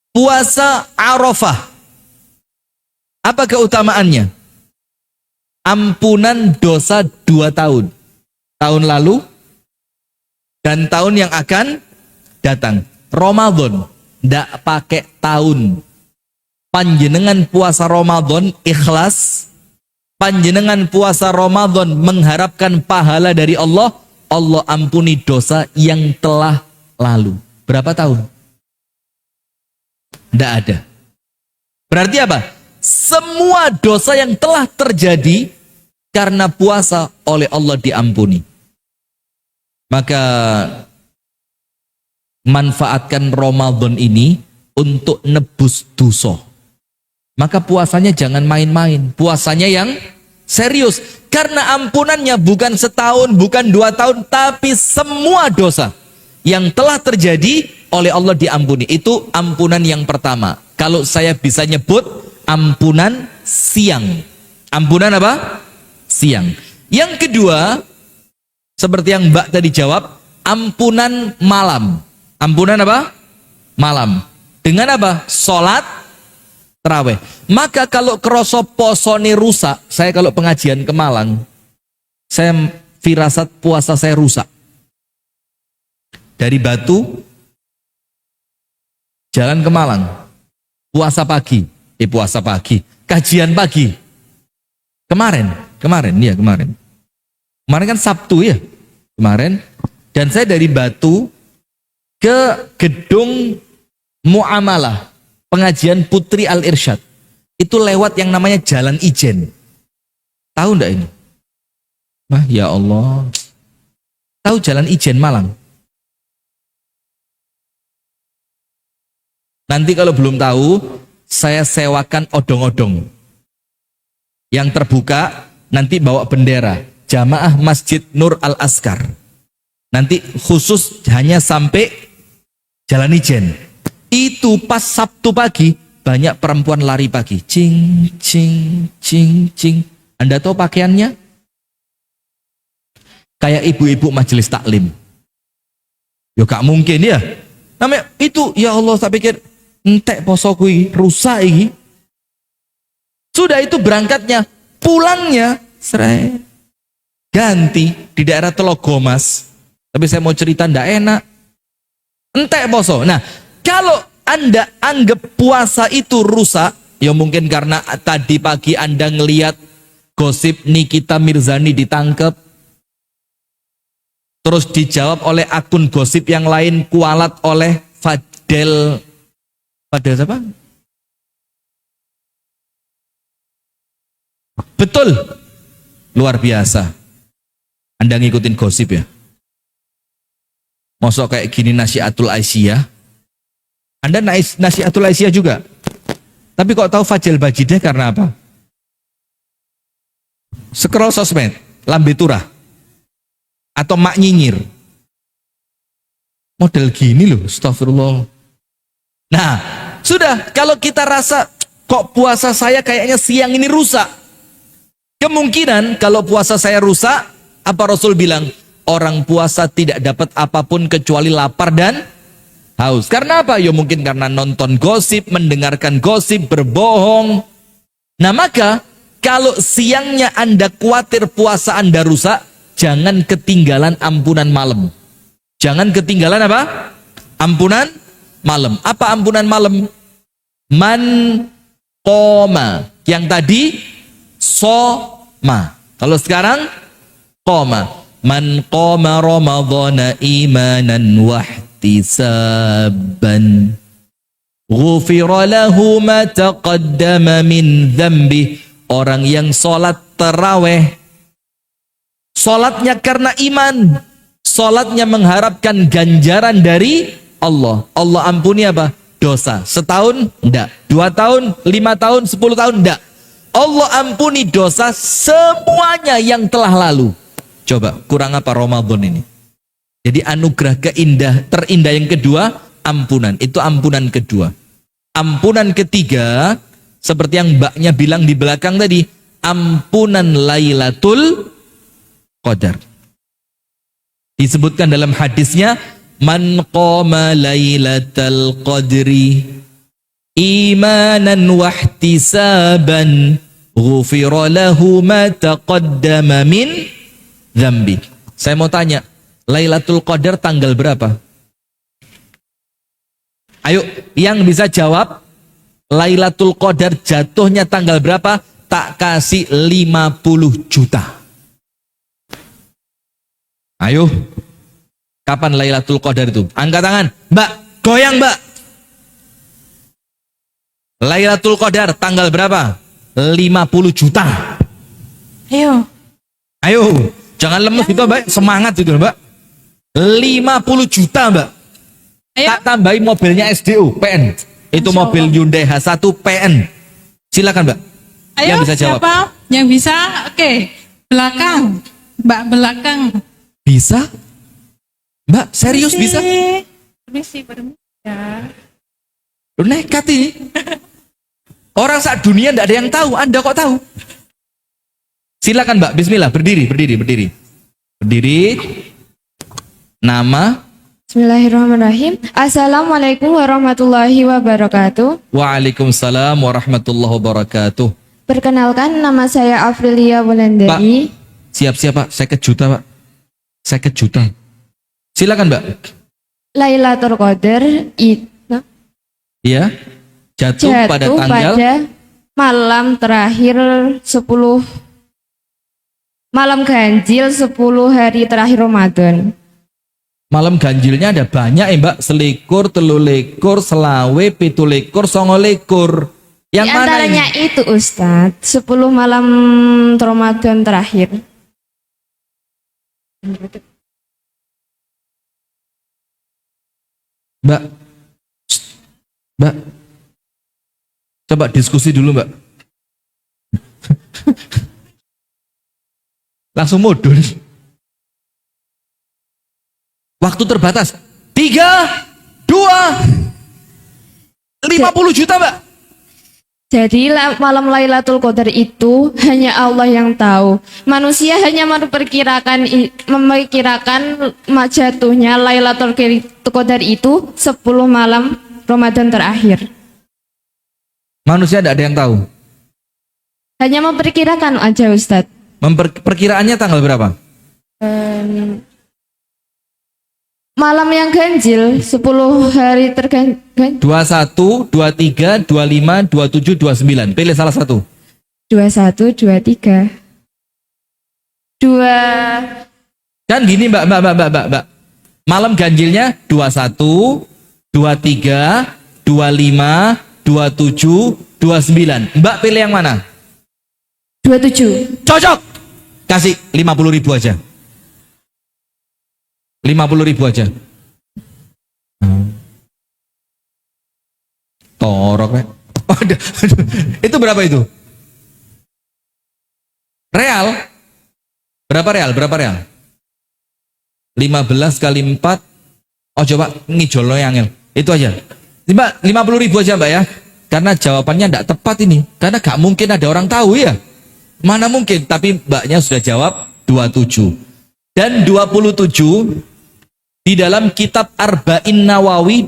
B: Puasa Arafah, apa keutamaannya? Ampunan dosa 2 tahun. Tahun lalu dan tahun yang akan datang. Ramadan, tidak pakai tahun. Panjenengan puasa Ramadan ikhlas, panjenengan puasa Ramadan mengharapkan pahala dari Allah, Allah ampuni dosa yang telah lalu. Berapa tahun? Tidak ada. Berarti apa? Semua dosa yang telah terjadi karena puasa oleh Allah diampuni. Maka manfaatkan Ramadan ini untuk nebus dosa. Maka puasanya jangan main-main. Puasanya yang serius. Karena ampunannya bukan setahun, bukan 2 tahun, tapi semua dosa yang telah terjadi oleh Allah diampuni. Itu ampunan yang pertama. Kalau saya bisa nyebut, ampunan siang. Ampunan apa? Siang. Yang kedua, seperti yang Mbak tadi jawab, ampunan malam. Ampunan apa? Malam. Dengan apa? Sholat tarawih. Maka kalau kroso posone rusak, saya kalau pengajian ke Malang, saya firasat puasa saya rusak. Dari Batu jalan ke Malang, puasa pagi, kajian pagi. Kemarin kan Sabtu ya, kemarin. Dan saya dari Batu ke gedung Muamalah, pengajian Putri Al-Irsyad. Itu lewat yang namanya Jalan Ijen. Tahu enggak ini? Wah, ya Allah. Tahu Jalan Ijen Malang? Nanti kalau belum tahu, saya sewakan odong-odong. Yang terbuka, nanti bawa bendera. Jamaah Masjid Nur Al-Askar. Nanti khusus hanya sampai Jalan Ijen. Itu pas Sabtu pagi, banyak perempuan lari pagi. Cing, cing, cing, cing. Anda tahu pakaiannya? Kayak ibu-ibu majelis taklim. Ya gak mungkin ya. Namanya itu, ya Allah, saya pikir, entek poso kui, rusak ini. Sudah itu berangkatnya, pulangnya, serai. Ganti di daerah Telogomas. Tapi saya mau cerita ndak enak. Entek poso. Nah, kalau Anda anggap puasa itu rusak, ya mungkin karena tadi pagi Anda ngelihat gosip Nikita Mirzani ditangkap, terus dijawab oleh akun gosip yang lain kualat oleh Fadel siapa? Betul, luar biasa. Anda ngikutin gosip ya? Mosok kayak gini Nasihatul Aisyah? Anda Nasihatul Aisyah juga? Tapi kok tahu Fajel Bajidah karena apa? Scroll sosmed, lambe turah, atau mak nyinyir. Model gini loh, astagfirullah. Nah, sudah, kalau kita rasa kok puasa saya kayaknya siang ini rusak. Kemungkinan kalau puasa saya rusak, apa Rasul bilang? Orang puasa tidak dapat apapun kecuali lapar dan haus. Karena apa? Ya mungkin karena nonton gosip, mendengarkan gosip, berbohong. Nah maka, kalau siangnya Anda khawatir puasa Anda rusak, jangan ketinggalan ampunan malam. Jangan ketinggalan apa? Ampunan malam. Apa ampunan malam? Man qoma. Yang tadi soma. Kalau sekarang qoma. Man qoma ramadhana imanan wahtisaban ghufira lahu ma taqaddama min dzambi. Orang yang sholat taraweh, sholatnya karena iman, sholatnya mengharapkan ganjaran dari Allah. Allah ampuni apa? Dosa. Setahun? Enggak. 2 tahun? 5 tahun? 10 tahun? Enggak. Allah ampuni dosa semuanya yang telah lalu. Coba, kurang apa Ramadan ini? Jadi anugerah terindah yang kedua, ampunan. Itu ampunan kedua. Ampunan ketiga, seperti yang mbaknya bilang di belakang tadi, ampunan Lailatul Qadar. Disebutkan dalam hadisnya, man qama Lailatul Qadri imanan wahtisaban ghufira lahu ma taqaddama min dzambi. Saya mau tanya, Lailatul Qadar tanggal berapa? Ayo, yang bisa jawab Lailatul Qadar jatuhnya tanggal berapa? tak kasih 50 juta. Ayo, kapan Lailatul Qadar itu? Angkat tangan, Mbak, goyang Mbak. Lailatul Qadar tanggal berapa? 50 juta.
C: Ayo.
B: Ayo, jangan lemes gitu Mbak, semangat gitu Mbak. 50 juta Mbak.
C: Ayo.
B: Tak tambahin mobilnya SDU, PN. Itu
C: Masya
B: mobil
C: Allah.
B: Hyundai H1 PN. Silakan Mbak.
C: Ayo,
B: Yang bisa jawab.
C: siapa yang bisa? Oke, belakang. Mbak belakang.
B: Bisa? Mbak, serius bisa?
C: Permisi, permisi. Ya.
B: Lu nekat ini. Orang saat dunia tidak ada yang tahu, Anda kok tahu? Silakan Mbak, bismillah, berdiri. Berdiri. Nama.
G: Bismillahirrahmanirrahim. Assalamualaikum warahmatullahi wabarakatuh.
B: Waalaikumsalam warahmatullahi wabarakatuh.
G: Perkenalkan, nama saya Afrilia
B: Pak,
G: Wulandari.
B: siap-siap Pak, saya kejuta Pak. Saya kejuta. Silakan Mbak.
G: Lailatul Qadar itu
B: Iya. Jatuh pada tanggal
G: malam terakhir 10 malam ganjil 10 hari terakhir Ramadan.
B: Malam ganjilnya ada banyak ya Mbak. Selikur, telulikur, selawe, pitulikur, songolikur. Yang
G: Di
B: mana
G: antaranya
B: ini?
G: itu Ustadz 10 malam Ramadan terakhir.
B: Mbak. Shh. Mbak. Coba diskusi dulu Mbak. Langsung modul. Waktu terbatas. 3, 2, 50 juta Mbak.
G: Jadi malam Lailatul Qadar itu hanya Allah yang tahu. Manusia hanya memperkirakan jatuhnya Lailatul Qadar itu 10 malam Ramadan terakhir.
B: Manusia tidak ada yang tahu.
G: Hanya memperkirakan aja Ustadz.
B: Perkiraannya tanggal berapa?
G: Malam yang ganjil 10 hari terganjil
B: 21, 23, 25, 27, 29. Pilih salah satu.
G: 21, 23 2
B: Kan gini Mbak. Malam ganjilnya 21, 23, 25, 27, 29. Mbak pilih yang mana?
G: 27.
B: Cocok. Kasih 50.000 aja. 50.000 aja. Torok ya. Itu berapa itu? Real? Berapa real? 15 kali 4. Oh coba ngijolo yang angel. Itu aja. Mbak, 50.000 aja Mbak ya. Karena jawabannya tidak tepat ini. Karena gak mungkin ada orang tahu ya. Mana mungkin. Tapi Mbaknya sudah jawab 27. Dan 27 di dalam kitab Arba'in Nawawi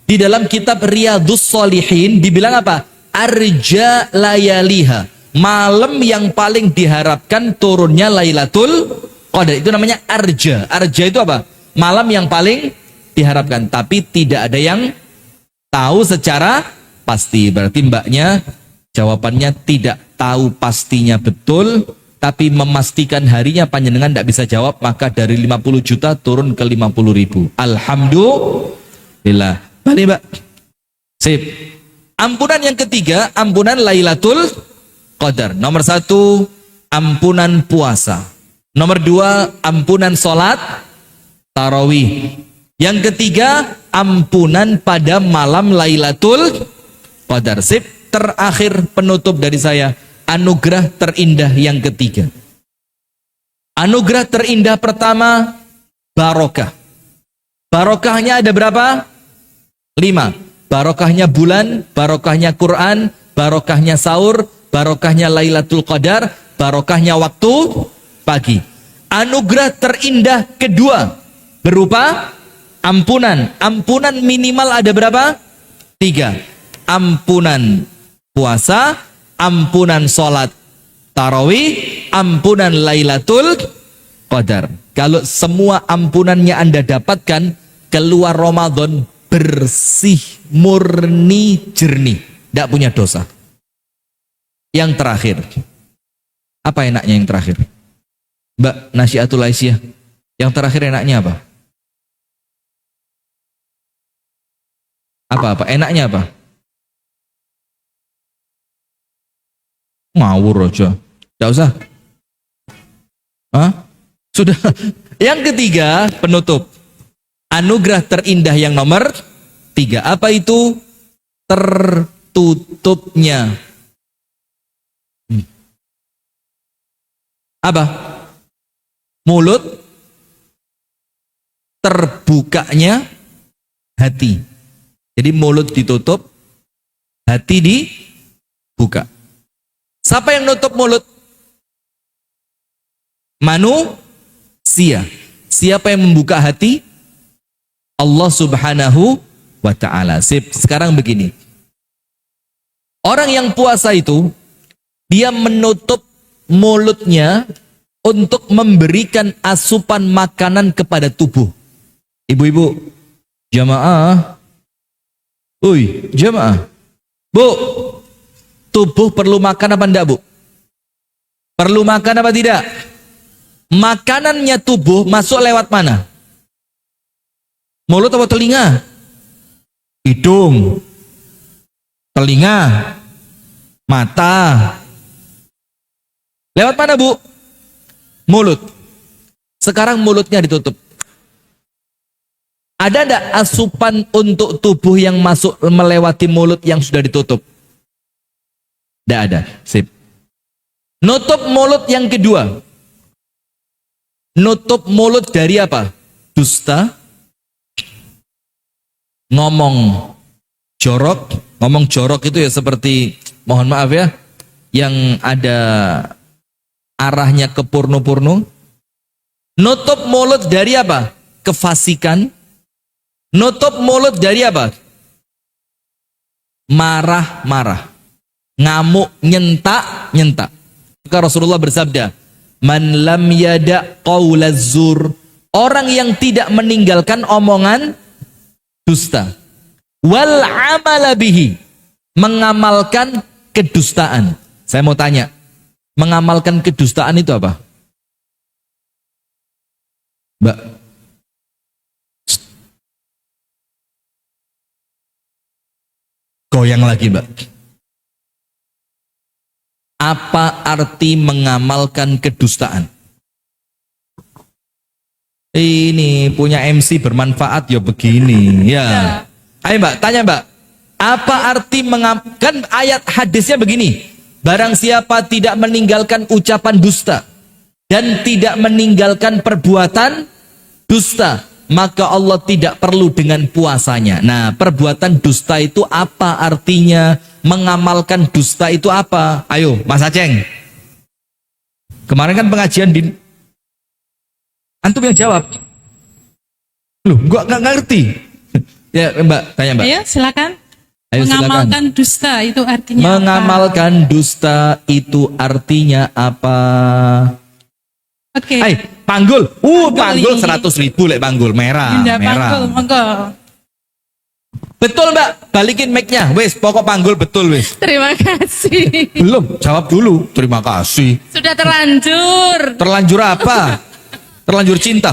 B: di dalam kitab Riyadhus Shalihin dibilang apa? Arja layaliha. Malam yang paling diharapkan turunnya Lailatul Qadar. Itu namanya arja. Arja itu apa? Malam yang paling diharapkan. Tapi tidak ada yang tahu secara pasti. Berarti Mbaknya jawabannya tidak tahu pastinya betul, tapi memastikan harinya panjenengan tidak bisa jawab, maka dari 50 juta turun ke 50.000. Alhamdulillah. Balik Mbak. Sip. Ampunan yang ketiga, ampunan Lailatul Qadar. Nomor 1, ampunan puasa. Nomor 2, ampunan sholat tarawih. Yang ketiga, ampunan pada malam Lailatul Qadar. Sip. Terakhir penutup dari saya, anugerah terindah yang ketiga. Anugerah terindah pertama, barokah. Barokahnya ada berapa? 5. Barokahnya bulan, barokahnya Quran, barokahnya sahur, barokahnya Lailatul Qadar, barokahnya waktu pagi. Anugerah terindah kedua berupa ampunan. Ampunan minimal ada berapa? 3. Ampunan puasa, ampunan sholat tarawih, ampunan Lailatul Qadar. Kalau semua ampunannya Anda dapatkan, keluar Ramadan bersih, murni, jernih, tidak punya dosa. Yang terakhir. Apa enaknya yang terakhir? Mbak Nasyiatul Aisyah, yang terakhir enaknya apa? Apa enaknya apa? Ngawur aja. Tidak usah. Hah? Sudah. Yang ketiga, penutup. Anugerah terindah yang nomor 3. Apa itu? Tertutupnya. Apa? Mulut, terbukanya hati. Jadi mulut ditutup, hati dibuka. Siapa yang nutup mulut? Manusia. Siapa yang membuka hati? Allah Subhanahu wa ta'ala. Sekarang begini. Orang yang puasa itu, dia menutup mulutnya untuk memberikan asupan makanan kepada tubuh. Ibu-ibu, jamaah. Jamaah. Bu, tubuh perlu makan apa enggak, Bu? Perlu makan apa tidak? Makanannya tubuh masuk lewat mana? Mulut atau telinga? Hidung, telinga, mata. Lewat mana, Bu? Mulut. Sekarang mulutnya ditutup. Ada enggak asupan untuk tubuh yang masuk melewati mulut yang sudah ditutup? Tidak ada. Sip. Nutup mulut yang kedua. Nutup mulut dari apa? Dusta. Ngomong jorok. Ngomong jorok itu ya seperti, mohon maaf ya, yang ada arahnya ke porno-porno. Nutup mulut dari apa? Kefasikan. Nutup mulut dari apa? Marah-marah. Ngamuk, nyentak. Maka Rasulullah bersabda, man lam yada qaulaz zur, orang yang tidak meninggalkan omongan dusta, wal amala bihi, mengamalkan kedustaan. Saya mau tanya, mengamalkan kedustaan itu apa? Mbak, goyang lagi, Mbak. Apa arti mengamalkan kedustaan? Ini punya MC bermanfaat ya begini ya. Ayo Mbak, tanya Mbak. Apa arti mengamalkan? Ayat hadisnya begini. Barang siapa tidak meninggalkan ucapan dusta dan tidak meninggalkan perbuatan dusta, maka Allah tidak perlu dengan puasanya. Nah, perbuatan dusta itu apa artinya? Mengamalkan dusta itu apa? Ayo, Mas Aceng. Kemarin kan pengajian di antum yang jawab. Loh, gua nggak ngerti. Ya, Mbak, tanya Mbak.
C: Ayo, silakan.
B: Ayo,
C: Mengamalkan
B: silakan.
C: dusta itu artinya
B: Mengamalkan dusta itu artinya apa?
C: Oke.
B: Panggul. Panggul
C: ini.
B: 100.000 lek panggul merah.
C: Indah
B: merah.
C: panggul, monggo.
B: Betul Mbak, balikin mic-nya. Wes, pokok panggul betul wes.
G: Terima kasih.
B: Belum, jawab dulu. Terima kasih.
G: Sudah terlanjur.
B: Terlanjur apa? Terlanjur cinta.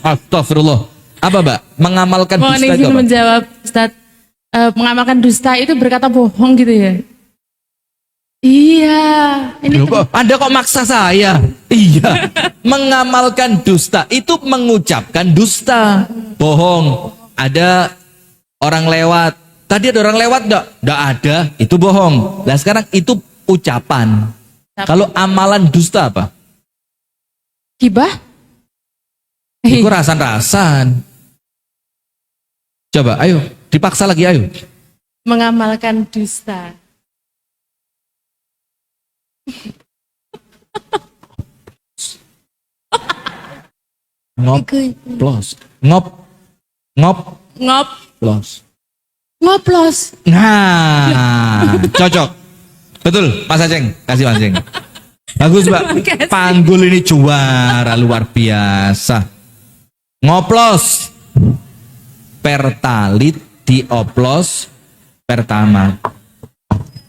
B: Astagfirullah. Apa Mbak? Mengamalkan
G: Mohon
B: dusta itu
G: izin
B: apa?
G: menjawab, Ustaz. Mengamalkan dusta itu berkata bohong gitu ya? Iya. Ini
B: Loh, Anda kok maksa saya? Iya. Mengamalkan dusta itu mengucapkan dusta. Bohong. Ada orang lewat. Tadi ada orang lewat enggak? Enggak ada. Itu bohong. Nah sekarang itu ucapan. Kalau amalan dusta apa?
G: gibah?
B: Itu rasan-rasan. Coba, ayo. Dipaksa lagi, ayo.
G: Mengamalkan dusta.
B: Ngoplos. Ngoplos.
G: Ngoplos.
B: Nah, cocok. Betul, Mas Aceng. Kasih Mas Aceng. Bagus, Mbak. Panggul ini juara luar biasa. Ngoplos. Pertalit dioplos pertama.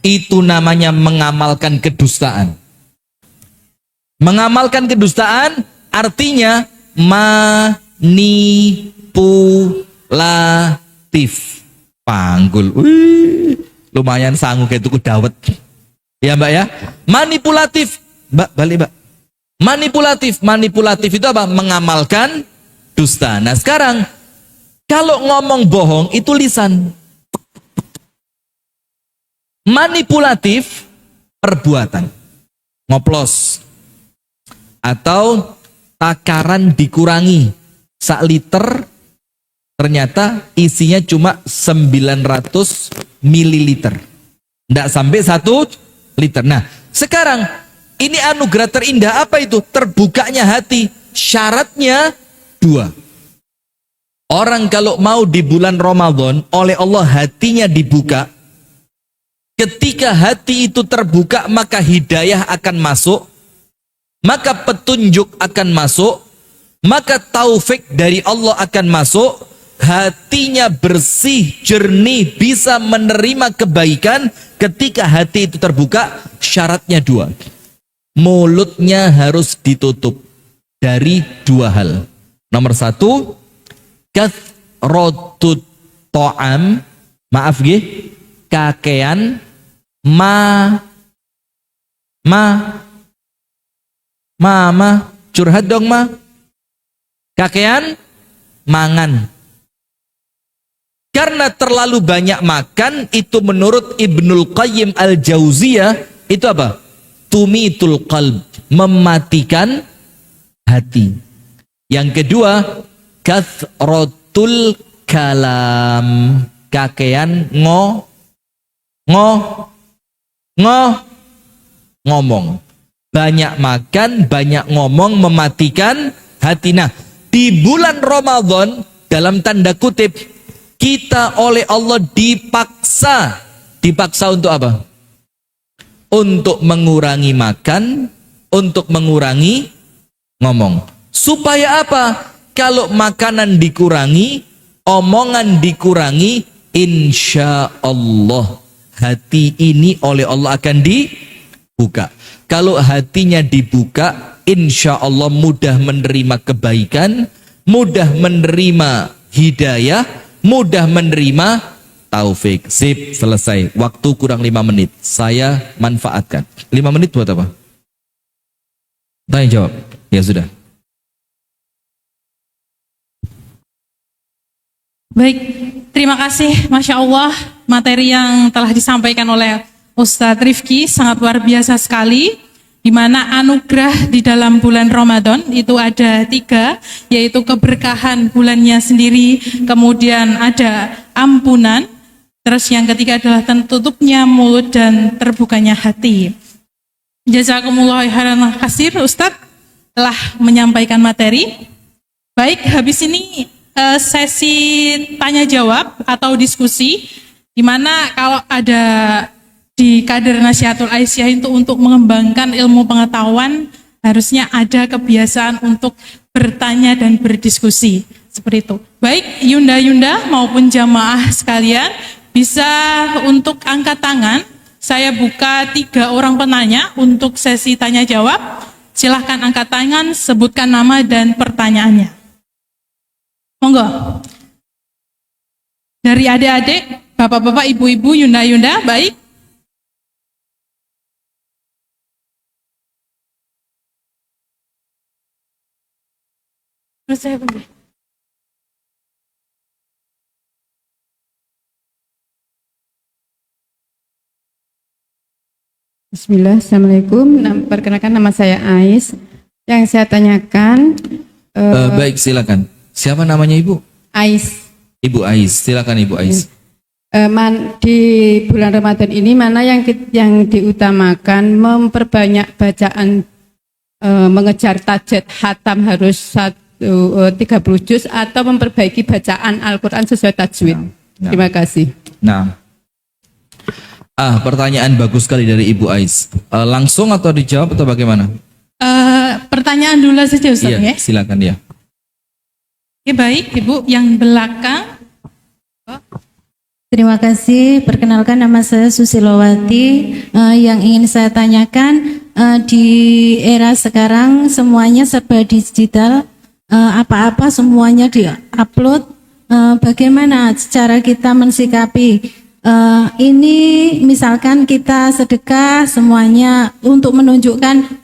B: Itu namanya mengamalkan kedustaan. Mengamalkan kedustaan artinya manipulatif. Panggul. Wih, lumayan sanggup kayak tuku dawet. Ya Mbak ya. Manipulatif. Mbak, balik Mbak. Manipulatif itu apa? Mengamalkan dusta. Nah sekarang kalau ngomong bohong itu lisan. Manipulatif perbuatan. Ngoplos. Atau takaran dikurangi. 1 liter ternyata isinya cuma 900 mililiter. Tidak sampai 1 liter. Nah sekarang ini anugerah terindah apa itu? Terbukanya hati. Syaratnya 2. Orang kalau mau di bulan Ramadan oleh Allah hatinya dibuka. Ketika hati itu terbuka maka hidayah akan masuk. Maka petunjuk akan masuk. Maka taufik dari Allah akan masuk. Hatinya bersih, jernih, bisa menerima kebaikan. Ketika hati itu terbuka, syaratnya 2. Mulutnya harus ditutup dari 2 hal. Nomor 1, kathrotut to'am, maaf nggih, kakean curhat dong kakean mangan. Karena terlalu banyak makan itu menurut Ibnul Qayyim Al-Jauziyah itu apa? Tumitul qalb, mematikan hati. Yang kedua, kathrotul kalam, kakean ngomong. Banyak makan, banyak ngomong, mematikan hati. Nah, di bulan Ramadan dalam tanda kutip kita oleh Allah dipaksa untuk apa? Untuk mengurangi makan, untuk mengurangi ngomong. Supaya apa? Kalau makanan dikurangi, omongan dikurangi, insya Allah hati ini oleh Allah akan dibuka. Kalau hatinya dibuka, insya Allah mudah menerima kebaikan, mudah menerima hidayah, mudah menerima taufik. Sip, selesai. Waktu kurang 5 menit. Saya manfaatkan. 5 menit buat apa? Tanya jawab. Ya sudah.
C: Baik, terima kasih. Masya Allah, materi yang telah disampaikan oleh Ustadz Rifki sangat luar biasa sekali. Di mana anugerah di dalam bulan Ramadan itu ada 3, yaitu keberkahan bulannya sendiri, kemudian ada ampunan, terus yang ketiga adalah tertutupnya mulut dan terbukanya hati. Jazakumullah khairan katsir, Ustadz telah menyampaikan materi. Baik, habis ini sesi tanya jawab atau diskusi, di mana kalau ada di kader Nasihatul Aisyah itu untuk mengembangkan ilmu pengetahuan harusnya ada kebiasaan untuk bertanya dan berdiskusi seperti itu. Baik Yunda maupun jamaah sekalian bisa untuk angkat tangan. Saya buka 3 orang penanya untuk sesi tanya jawab. Silahkan angkat tangan, sebutkan nama dan pertanyaannya. Monggo. Dari adik-adik, bapak-bapak, ibu-ibu, Yunda, baik. Terus saya pergi.
H: Bismillah, Assalamualaikum. Perkenalkan nama saya Ais. Yang saya tanyakan,
B: Baik, silakan. Siapa namanya Ibu?
H: Ais.
B: Ibu Ais, silakan Ibu Ais.
H: Di bulan Ramadan ini mana yang diutamakan, memperbanyak bacaan, mengejar tajwid khatam harus 30 juz atau memperbaiki bacaan Al-Quran sesuai tajwid? Terima kasih.
B: Nah, pertanyaan bagus sekali dari Ibu Ais. Langsung atau dijawab atau bagaimana?
C: Pertanyaan dulu saja Ustaz ya.
B: Silakan ya.
C: Oke, baik Ibu yang belakang.
H: Terima kasih. Perkenalkan nama saya Susilowati. Yang ingin saya tanyakan, di era sekarang semuanya serba digital, apa-apa semuanya di-upload. Bagaimana cara kita mensikapi ini? Misalkan kita sedekah semuanya untuk menunjukkan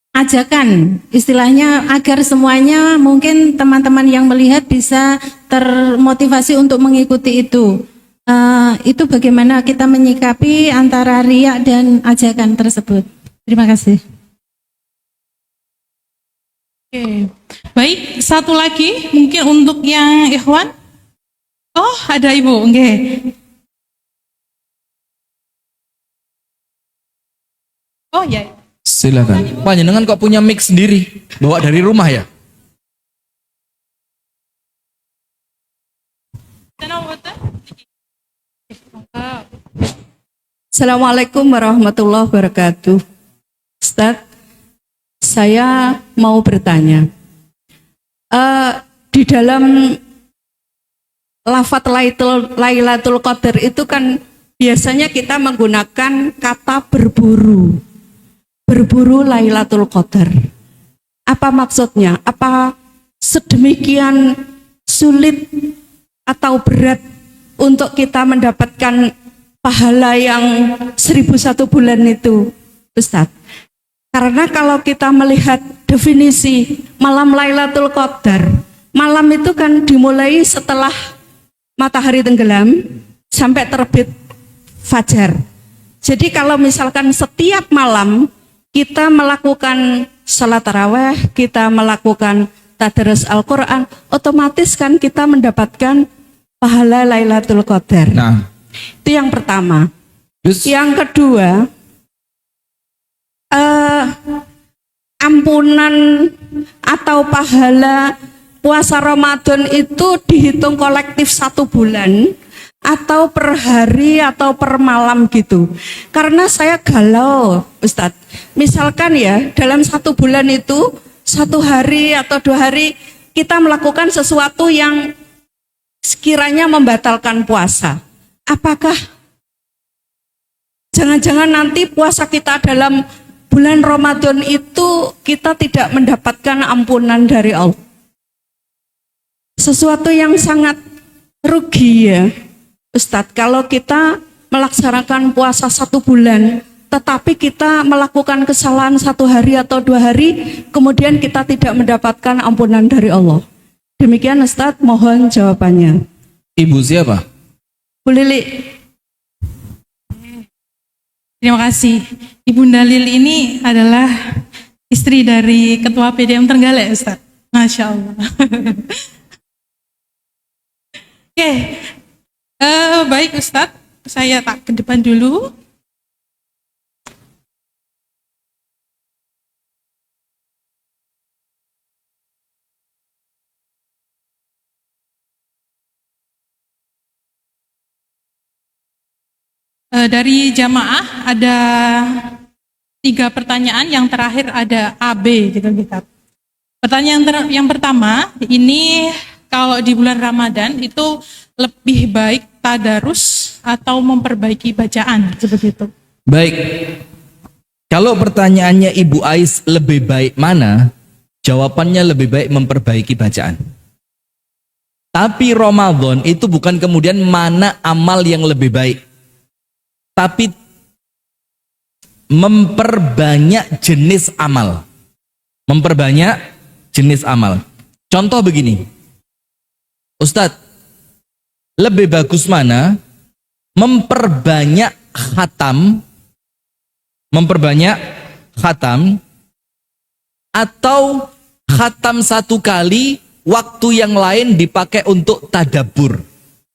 H: ajakan, istilahnya agar semuanya mungkin teman-teman yang melihat bisa termotivasi untuk mengikuti itu. Itu bagaimana kita menyikapi antara riya dan ajakan tersebut? Terima kasih.
C: Oke. Baik, satu lagi mungkin untuk yang ikhwan. Oh, ada Ibu. Oke. Oh ya.
B: Silakan. Panjenengan kok punya mic sendiri? Bawa dari rumah ya?
I: Assalamualaikum warahmatullahi wabarakatuh. Ustaz, saya mau bertanya. Di dalam lafaz Lailatul Qadar itu kan biasanya kita menggunakan kata berburu. Berburu Lailatul Qadar. Apa maksudnya? Apa sedemikian sulit atau berat untuk kita mendapatkan pahala yang 1001 bulan itu, Ustaz? Karena kalau kita melihat definisi malam Lailatul Qadar, malam itu kan dimulai setelah matahari tenggelam sampai terbit fajar. Jadi kalau misalkan setiap malam kita melakukan salat tarawih, kita melakukan tadarus Al-Quran, otomatis kan kita mendapatkan pahala Lailatul Qadar.
B: Nah,
I: itu yang pertama.
B: Terus?
I: Yang kedua, ampunan atau pahala puasa Ramadan itu dihitung kolektif 1 bulan atau per hari atau per malam gitu. Karena saya galau, Ustadz. Misalkan ya, dalam 1 bulan itu 1 hari atau 2 hari kita melakukan sesuatu yang sekiranya membatalkan puasa. Apakah jangan-jangan nanti puasa kita dalam bulan Ramadan itu kita tidak mendapatkan ampunan dari Allah? Sesuatu yang sangat rugi ya, Ustadz, kalau kita melaksanakan puasa 1 bulan, tetapi kita melakukan kesalahan 1 hari atau 2 hari, kemudian kita tidak mendapatkan ampunan dari Allah. Demikian Ustadz, mohon jawabannya.
B: Ibu siapa?
I: Bu Lili.
C: Terima kasih. Ibu Dalil ini adalah istri dari Ketua PDM Trenggalek, Ustaz. Masya Allah. Oke. Baik Ustadz, saya tak ke depan dulu. Dari jamaah ada 3 pertanyaan, yang terakhir ada AB gitu kita. Pertanyaan yang pertama, ini kalau di bulan Ramadan itu lebih baik tadarus atau memperbaiki bacaan, seperti itu.
B: Baik. Kalau pertanyaannya Ibu Ais lebih baik mana? Jawabannya lebih baik memperbaiki bacaan. Tapi Ramadan itu bukan kemudian mana amal yang lebih baik, tapi memperbanyak jenis amal. Memperbanyak jenis amal. Contoh begini, Ustadz, lebih bagus mana? Memperbanyak khatam, atau khatam 1 kali, waktu yang lain dipakai untuk tadabbur.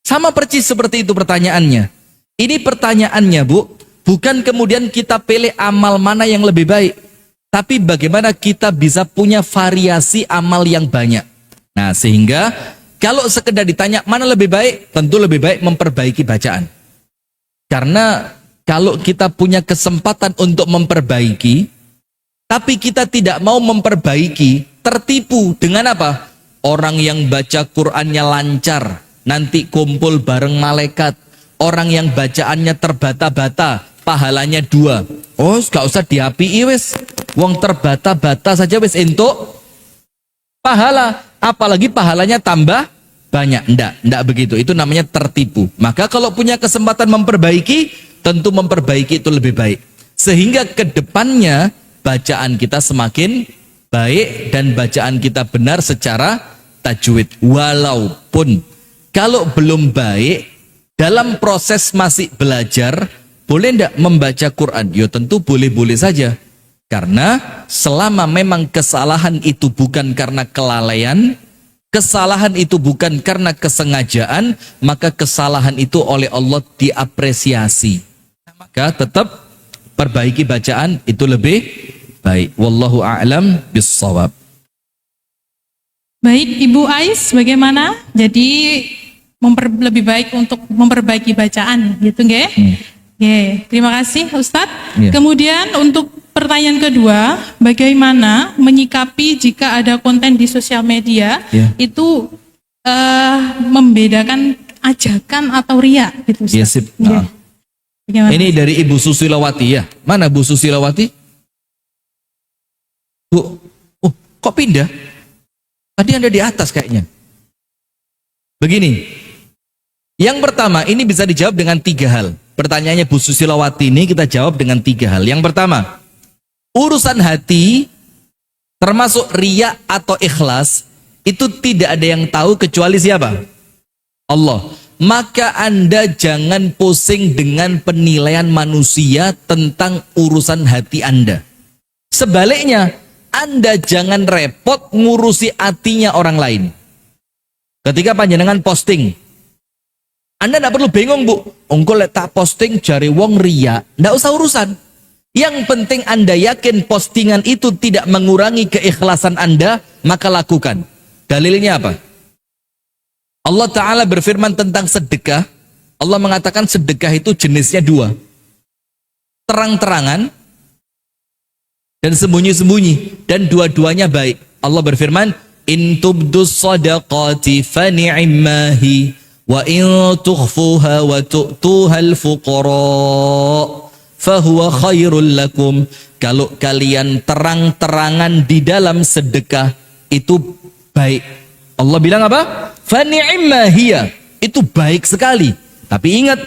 B: Sama persis seperti itu pertanyaannya. Ini pertanyaannya, Bu, bukan kemudian kita pilih amal mana yang lebih baik, tapi bagaimana kita bisa punya variasi amal yang banyak. Nah, sehingga kalau sekedar ditanya mana lebih baik, tentu lebih baik memperbaiki bacaan. Karena kalau kita punya kesempatan untuk memperbaiki, tapi kita tidak mau memperbaiki, tertipu dengan apa? Orang yang baca Qur'annya lancar, nanti kumpul bareng malaikat. Orang yang bacaannya terbata-bata, pahalanya 2. Oh, gak usah diapii wis. Wong terbata-bata saja wis entuk pahala. Apalagi pahalanya tambah banyak. Ndak begitu. Itu namanya tertipu. Maka kalau punya kesempatan memperbaiki, tentu memperbaiki itu lebih baik. Sehingga kedepannya bacaan kita semakin baik dan bacaan kita benar secara tajwid. Walaupun kalau belum baik, dalam proses masih belajar, boleh ndak membaca Quran? Ya tentu boleh-boleh saja. Karena selama memang kesalahan itu bukan karena kelalaian, kesalahan itu bukan karena kesengajaan, maka kesalahan itu oleh Allah diapresiasi. Maka tetap perbaiki bacaan itu lebih baik. Wallahu a'lam bissawab.
C: Baik, Ibu Ais, bagaimana? Jadi lebih baik untuk memperbaiki bacaan, gitu nggih? Oke, terima kasih Ustadz. Kemudian untuk pertanyaan kedua, bagaimana menyikapi jika ada konten di sosial media itu membedakan ajakan atau riya, gitu Ustadz?
B: Ya, sip. Ini dari Ibu Susilawati ya. Mana Bu Susilawati? Bu, kok pindah? Tadi Anda di atas kayaknya. Begini, yang pertama ini bisa dijawab dengan 3 hal. Pertanyaannya Bu Susilawati ini kita jawab dengan 3 hal. Yang pertama, urusan hati termasuk riya atau ikhlas itu tidak ada yang tahu kecuali siapa? Allah. Maka Anda jangan pusing dengan penilaian manusia tentang urusan hati Anda. Sebaliknya, Anda jangan repot ngurusi hatinya orang lain. Ketika panjenengan posting, Anda tidak perlu bingung, Bu. Engko lek tak posting jari wong riya, tidak usah urusan. Yang penting Anda yakin postingan itu tidak mengurangi keikhlasan Anda, maka lakukan. Dalilnya apa? Allah Ta'ala berfirman tentang sedekah. Allah mengatakan sedekah itu jenisnya 2. Terang-terangan dan sembunyi-sembunyi. Dan dua-duanya baik. Allah berfirman, in tubdus sadaqati fani'immahi wa in tukhfuha wa tu'tuhal fuqara fahuwa khairul lakum. Kalau kalian terang-terangan di dalam sedekah itu baik. Allah bilang apa? Fani'immahiyya, itu baik sekali. Tapi ingat,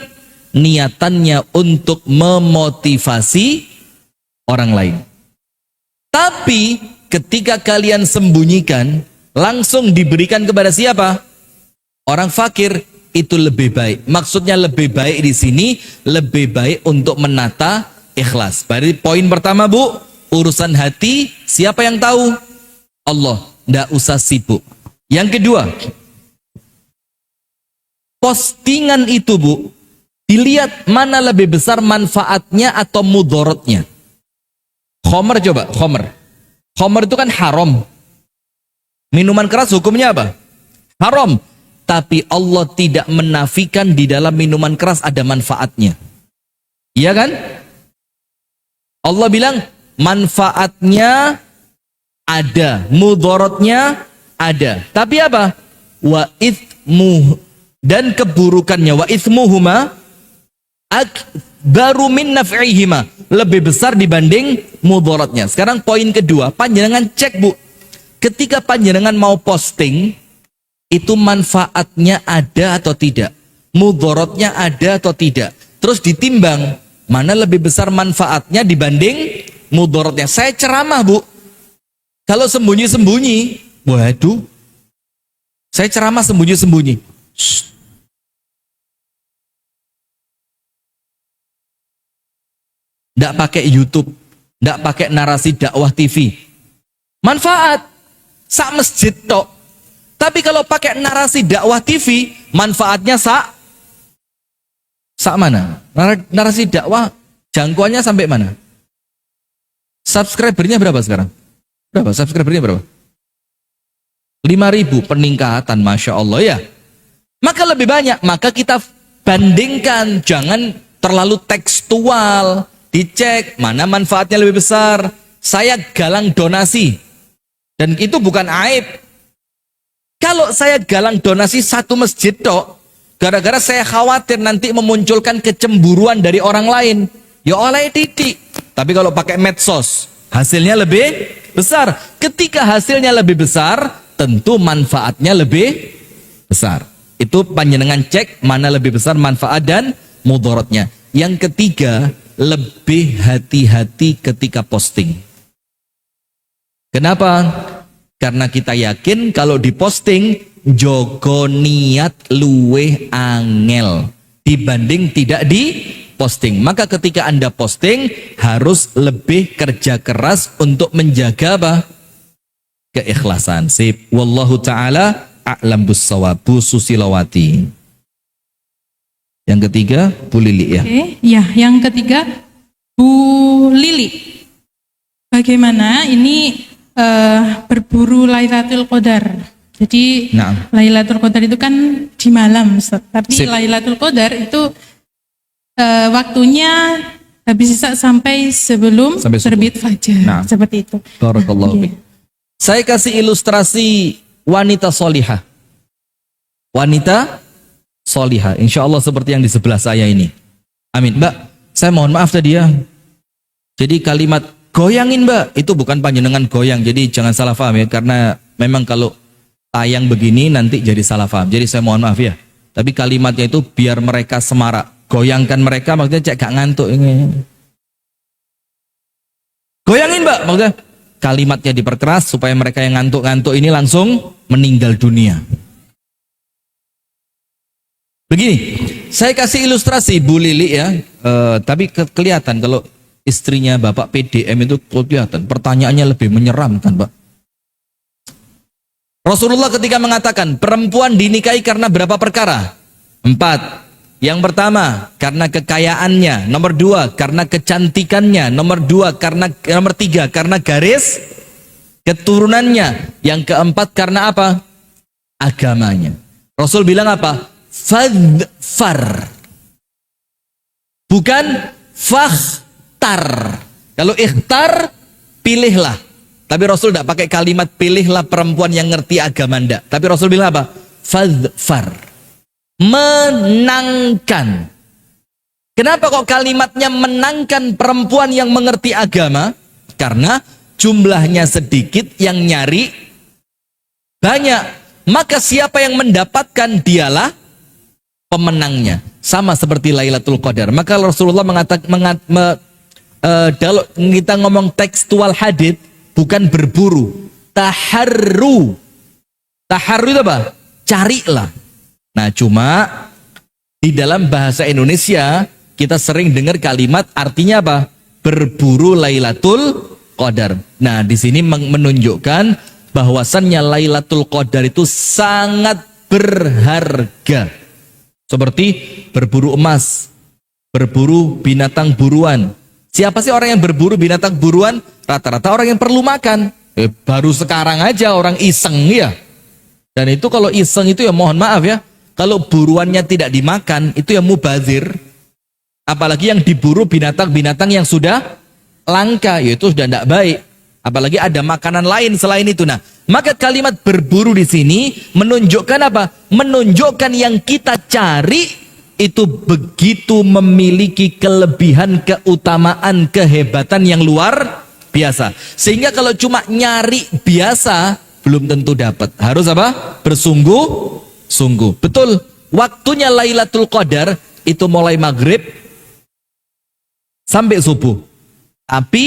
B: niatannya untuk memotivasi orang lain. Tapi ketika kalian sembunyikan, langsung diberikan kepada siapa? Orang fakir, itu lebih baik. Maksudnya lebih baik di sini, lebih baik untuk menata ikhlas. Berarti poin pertama, Bu, urusan hati siapa yang tahu? Allah. Nggak usah sibuk. Yang kedua, postingan itu, Bu, dilihat mana lebih besar manfaatnya atau mudorotnya. Khomer, coba, khomer. Khomer itu kan haram. Minuman keras hukumnya apa? Haram. Tapi Allah tidak menafikan di dalam minuman keras ada manfaatnya. Iya kan? Allah bilang manfaatnya ada, mudorotnya ada. Tapi apa? Wa ithmuh, dan keburukannya, wa ithmuhuma akbaru min naf'ihima, lebih besar dibanding mudaratnya. Sekarang poin kedua, panjenengan cek, Bu. Ketika panjenengan mau posting, itu manfaatnya ada atau tidak? Mudaratnya ada atau tidak? Terus ditimbang, mana lebih besar manfaatnya dibanding mudaratnya. Saya ceramah, Bu. Kalau sembunyi-sembunyi, waduh, saya ceramah sembunyi-sembunyi. Tidak pakai YouTube, tidak pakai narasi dakwah TV. Manfaat, sak masjid tok. Tapi kalau pakai narasi dakwah TV, manfaatnya sak mana? Narasi dakwah jangkauannya sampai mana? Subscribernya berapa sekarang? Berapa? Subscribernya berapa? 5.000 peningkatan, Masya Allah ya. Maka lebih banyak, maka kita bandingkan, jangan terlalu tekstual, dicek mana manfaatnya lebih besar. Saya galang donasi, dan itu bukan aib. Kalau saya galang donasi satu masjid tok, gara-gara saya khawatir nanti memunculkan kecemburuan dari orang lain, ya oleh titik. Tapi kalau pakai medsos, hasilnya lebih besar. Ketika hasilnya lebih besar, tentu manfaatnya lebih besar. Itu panjenengan cek mana lebih besar manfaat dan mudaratnya. Yang ketiga, lebih hati-hati ketika posting. Kenapa? Karena kita yakin kalau diposting jogo niat luweh angel dibanding tidak diposting. Maka ketika Anda posting harus lebih kerja keras untuk menjaga apa? Keikhlasan. Sip. Wallahu taala a'lam bissawab. Bu Susilawati. Yang ketiga Bu Lili ya.
C: Oke, ya, yang ketiga Bu Lili. Bagaimana ini berburu Lailatul Qadar. Jadi Lailatul Qadar itu kan di malam, Ustaz. Tapi Lailatul Qadar itu waktunya bisa sampai sebelum terbit fajar. Seperti itu.
B: Barakallahu fiik. Saya kasih ilustrasi wanita solihah. Wanita solihah. Insya Allah seperti yang di sebelah saya ini. Amin. Mbak, saya mohon maaf tadi ya. Jadi kalimat goyangin Mbak, itu bukan panjenengan goyang. Jadi jangan salah paham ya. Karena memang kalau tayang begini nanti jadi salah paham. Jadi saya mohon maaf ya. Tapi kalimatnya itu biar mereka semarak. Goyangkan mereka maksudnya cek gak ngantuk ini. Goyangin Mbak, maksudnya kalimatnya diperkeras supaya mereka yang ngantuk-ngantuk ini langsung meninggal dunia. Begini, saya kasih ilustrasi Bu Lili ya. Tapi kelihatan kalau istrinya Bapak PDM itu kelihatan pertanyaannya lebih menyeramkan, Pak. Rasulullah ketika mengatakan perempuan dinikahi karena berapa perkara? 4. Yang pertama karena kekayaannya, nomor 2 karena kecantikannya, nomor 3 karena garis keturunannya, yang keempat karena apa? Agamanya. Rasul bilang apa? Fadfar, bukan fakhtar. Kalau ikhtar, pilihlah. Tapi Rasul tidak pakai kalimat pilihlah perempuan yang ngerti agama, ndak. Tapi Rasul bilang apa? Fadfar, menangkan. Kenapa kok kalimatnya menangkan perempuan yang mengerti agama? Karena jumlahnya sedikit, yang nyari banyak. Maka siapa yang mendapatkan dialah pemenangnya. Sama seperti Lailatul Qadar. Maka Rasulullah mengatakan, kalau kita ngomong tekstual hadits, bukan berburu, taharru. Taharru itu apa? Carilah. Nah, cuma di dalam bahasa Indonesia kita sering dengar kalimat artinya apa? Berburu Lailatul Qadar. Nah, di sini menunjukkan bahwasannya Lailatul Qadar itu sangat berharga. Seperti berburu emas, berburu binatang buruan. Siapa sih orang yang berburu binatang buruan? Rata-rata orang yang perlu makan. Baru sekarang aja orang iseng ya. Dan itu kalau iseng itu ya mohon maaf ya. Kalau buruannya tidak dimakan itu ya mubazir. Apalagi yang diburu binatang-binatang yang sudah langka, yaitu sudah tidak baik. Apalagi ada makanan lain selain itu. Nah, maka kalimat berburu di sini menunjukkan apa? Menunjukkan yang kita cari itu begitu memiliki kelebihan, keutamaan, kehebatan yang luar biasa. Sehingga kalau cuma nyari biasa belum tentu dapat. Harus apa? Bersungguh-sungguh. Betul. Waktunya Lailatul Qadar itu mulai maghrib sampai subuh. Tapi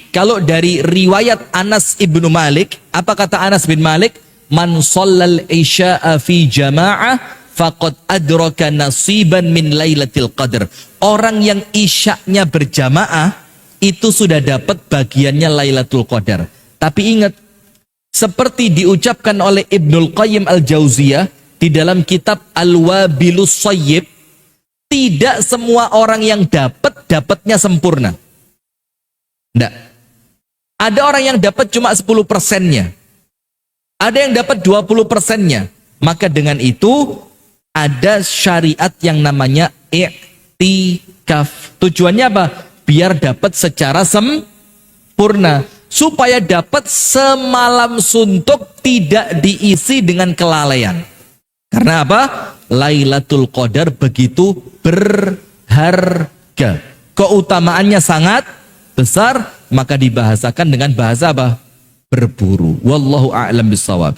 B: kalau dari riwayat Anas ibnu Malik, apa kata Anas bin Malik? Man shallal isya'a fi jama'ah faqad adraka nasiban min Lailatul Qadar. Orang yang isya'nya berjamaah itu sudah dapat bagiannya Lailatul Qadar. Tapi ingat, seperti diucapkan oleh Ibnul Qayyim Al-Jauziyah di dalam kitab Al-Wabilus Shayyib, tidak semua orang yang dapatnya sempurna. Tidak. Ada orang yang dapat cuma 10%-nya. Ada yang dapat 20%-nya. Maka dengan itu ada syariat yang namanya i'tikaf. Tujuannya apa? Biar dapat secara sempurna. supaya dapat semalam suntuk tidak diisi dengan kelalaian. Karena apa? Lailatul Qadar begitu berharga. Keutamaannya sangat besar, maka dibahasakan dengan bahasa apa? Berburu. Wallahu a'lam bissawab.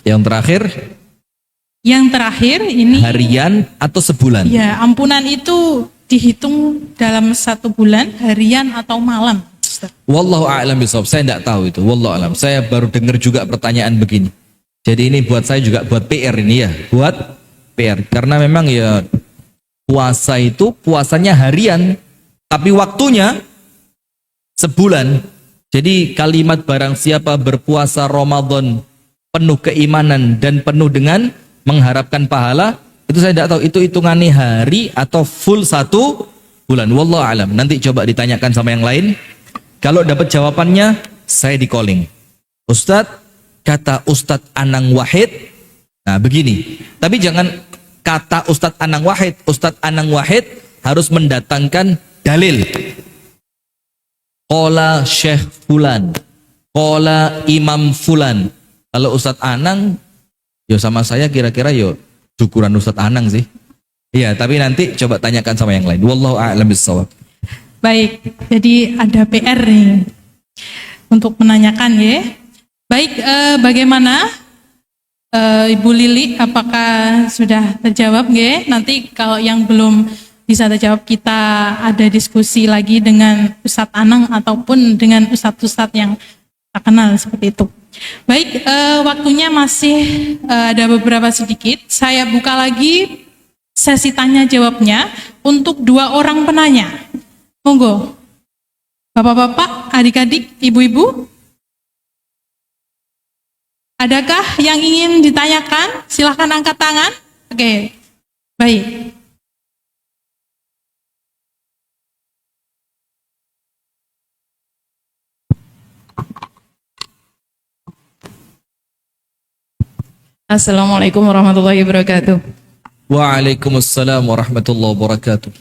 B: Yang terakhir,
C: ini
B: harian atau sebulan?
C: ya, ampunan itu dihitung dalam 1 bulan, harian atau malam, Ustaz.
B: Wallahu a'lam bissawab. Saya tidak tahu itu. Wallahu a'lam. Saya baru dengar juga pertanyaan begini. Jadi ini buat saya juga buat PR ini ya, buat PR. Karena memang ya puasa itu puasanya harian, tapi waktunya sebulan. Jadi kalimat barang siapa berpuasa Ramadan penuh keimanan dan penuh dengan mengharapkan pahala, itu saya tidak tahu itu hitungannya hari atau full 1 bulan. Wallahu alam. Nanti coba ditanyakan sama yang lain. Kalau dapat jawabannya, saya di calling. Ustadz, kata Ustadz Anang Wahid. Nah begini. Tapi jangan kata Ustadz Anang Wahid. Ustadz Anang Wahid harus mendatangkan dalil. Qala Syekh Fulan, qala Imam Fulan. Kalau Ustadz Anang, yo sama saya kira-kira yo syukuran Ustadz Anang sih. Iya, tapi nanti coba tanyakan sama yang lain. Wallahu a'lam bishawab.
C: Baik, jadi ada PR nih untuk menanyakan ya. Baik, bagaimana Ibu Lili, apakah sudah terjawab ya? Nanti kalau yang belum bisa terjawab, kita ada diskusi lagi dengan Ustadz Anang ataupun dengan Ustadz-Ustadz yang tak kenal seperti itu. Baik, waktunya masih ada beberapa sedikit. Saya buka lagi sesi tanya jawabnya untuk 2 orang penanya. Monggo, bapak-bapak, adik-adik, ibu-ibu, adakah yang ingin ditanyakan? Silahkan angkat tangan. Oke, baik.
J: Assalamualaikum warahmatullahi wabarakatuh.
B: Waalaikumsalam warahmatullahi wabarakatuh.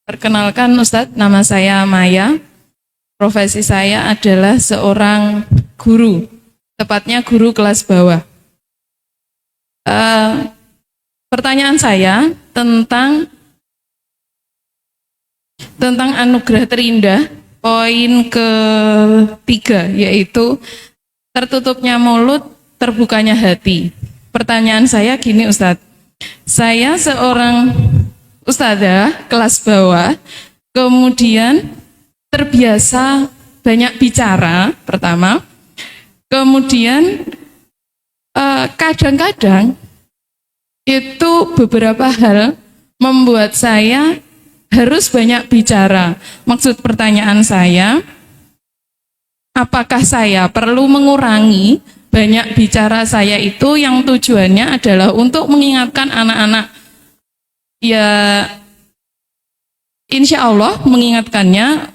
J: Perkenalkan Ustadz, nama saya Maya. Profesi saya adalah seorang guru, tepatnya guru kelas bawah. Pertanyaan saya tentang anugerah terindah, poin ke-3, yaitu tertutupnya mulut, terbukanya hati. Pertanyaan saya gini Ustadz, saya seorang ustadzah kelas bawah, kemudian terbiasa banyak bicara pertama, kemudian kadang-kadang itu beberapa hal membuat saya harus banyak bicara. Maksud pertanyaan saya, apakah saya perlu mengurangi banyak bicara saya itu yang tujuannya adalah untuk mengingatkan anak-anak, ya insya Allah mengingatkannya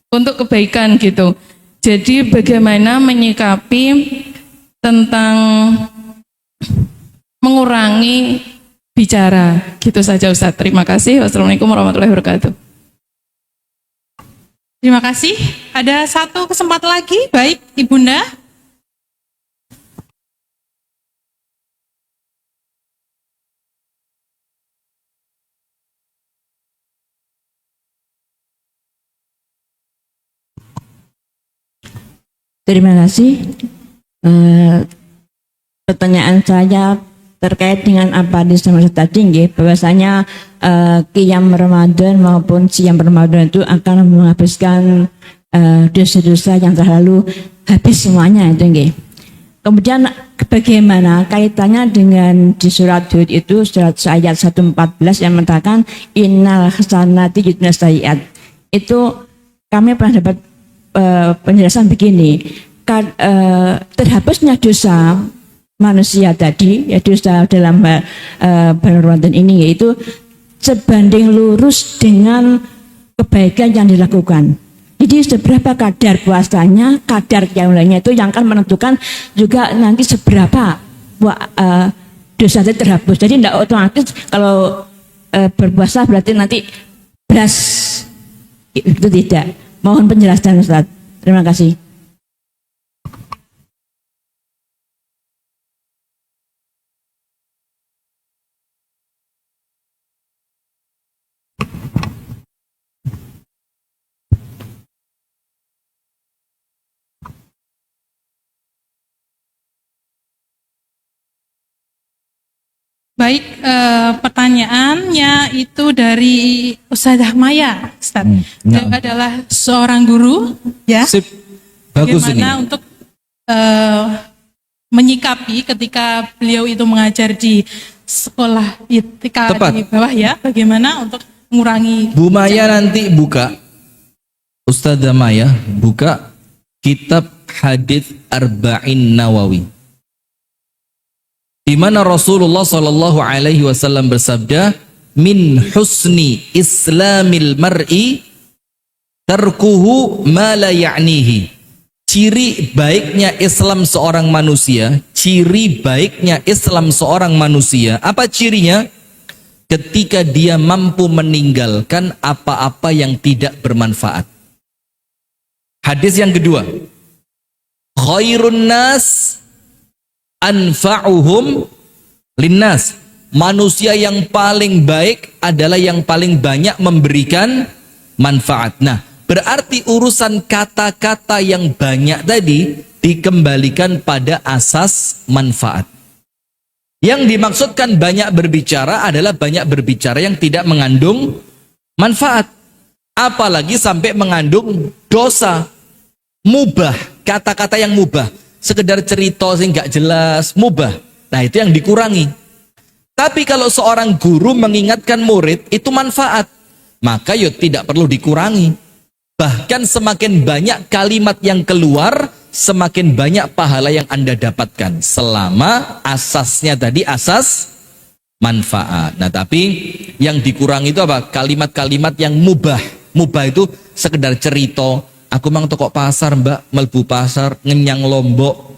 J: untuk kebaikan gitu. Jadi bagaimana menyikapi tentang mengurangi bicara, gitu saja Ustadz. Terima kasih. Wassalamualaikum warahmatullahi wabarakatuh.
C: Terima kasih. Ada 1 kesempatan lagi. Baik, Ibunda.
K: Terima kasih. Pertanyaan saya terkait dengan apa disampaikan tadi, bahwasanya qiyam Ramadan maupun siam Ramadan itu akan menghabiskan dosa-dosa yang terlalu habis semuanya itu. Kemudian bagaimana kaitannya dengan di surat Hud itu, surat ayat 114 yang mengatakan innal hasanati yudhibna sayyi'at. Itu kami pernah dapat penjelasan begini, terhapusnya dosa manusia tadi, ya dosa dalam bulan Ramadan ini, yaitu sebanding lurus dengan kebaikan yang dilakukan. Jadi seberapa kadar puasanya, kadar yang lainnya itu yang akan menentukan juga nanti seberapa dosa itu terhapus. Jadi tidak otomatis kalau berpuasa berarti nanti beras, itu tidak. Mohon penjelasan Ustaz. Terima kasih.
C: Baik, pertanyaannya itu dari Ustazah Maya, Ustaz. Dia adalah seorang guru, ya.
B: Sip. Bagus ini.
C: Bagaimana untuk menyikapi ketika beliau itu mengajar di sekolah ITK di bawah, ya. Bagaimana untuk mengurangi.
B: Bu Maya nanti buka, Ustazah Maya buka kitab Hadits Arba'in Nawawi, di mana Rasulullah Shallallahu Alaihi Wasallam bersabda, min husni islamil mar'i tarkuhu ma la ya'nihi. Ciri baiknya Islam seorang manusia, ciri baiknya Islam seorang manusia, apa cirinya? Ketika dia mampu meninggalkan apa-apa yang tidak bermanfaat. Hadis yang kedua, khairun nas anfa'uhum linnas. Manusia yang paling baik adalah yang paling banyak memberikan manfaat. Nah, berarti urusan kata-kata yang banyak tadi dikembalikan pada asas manfaat. Yang dimaksudkan banyak berbicara adalah banyak berbicara yang tidak mengandung manfaat, apalagi sampai mengandung dosa, mubah, kata-kata yang mubah, sekedar cerita sing gak jelas, mubah. Nah, itu yang dikurangi. Tapi kalau seorang guru mengingatkan murid itu manfaat, maka ya tidak perlu dikurangi. Bahkan semakin banyak kalimat yang keluar, semakin banyak pahala yang Anda dapatkan, selama asasnya tadi asas manfaat. Nah, tapi yang dikurangi itu apa? Kalimat-kalimat yang mubah. Mubah itu sekedar cerita. Aku mang toko pasar mbak, melbu pasar, ngenyang lombok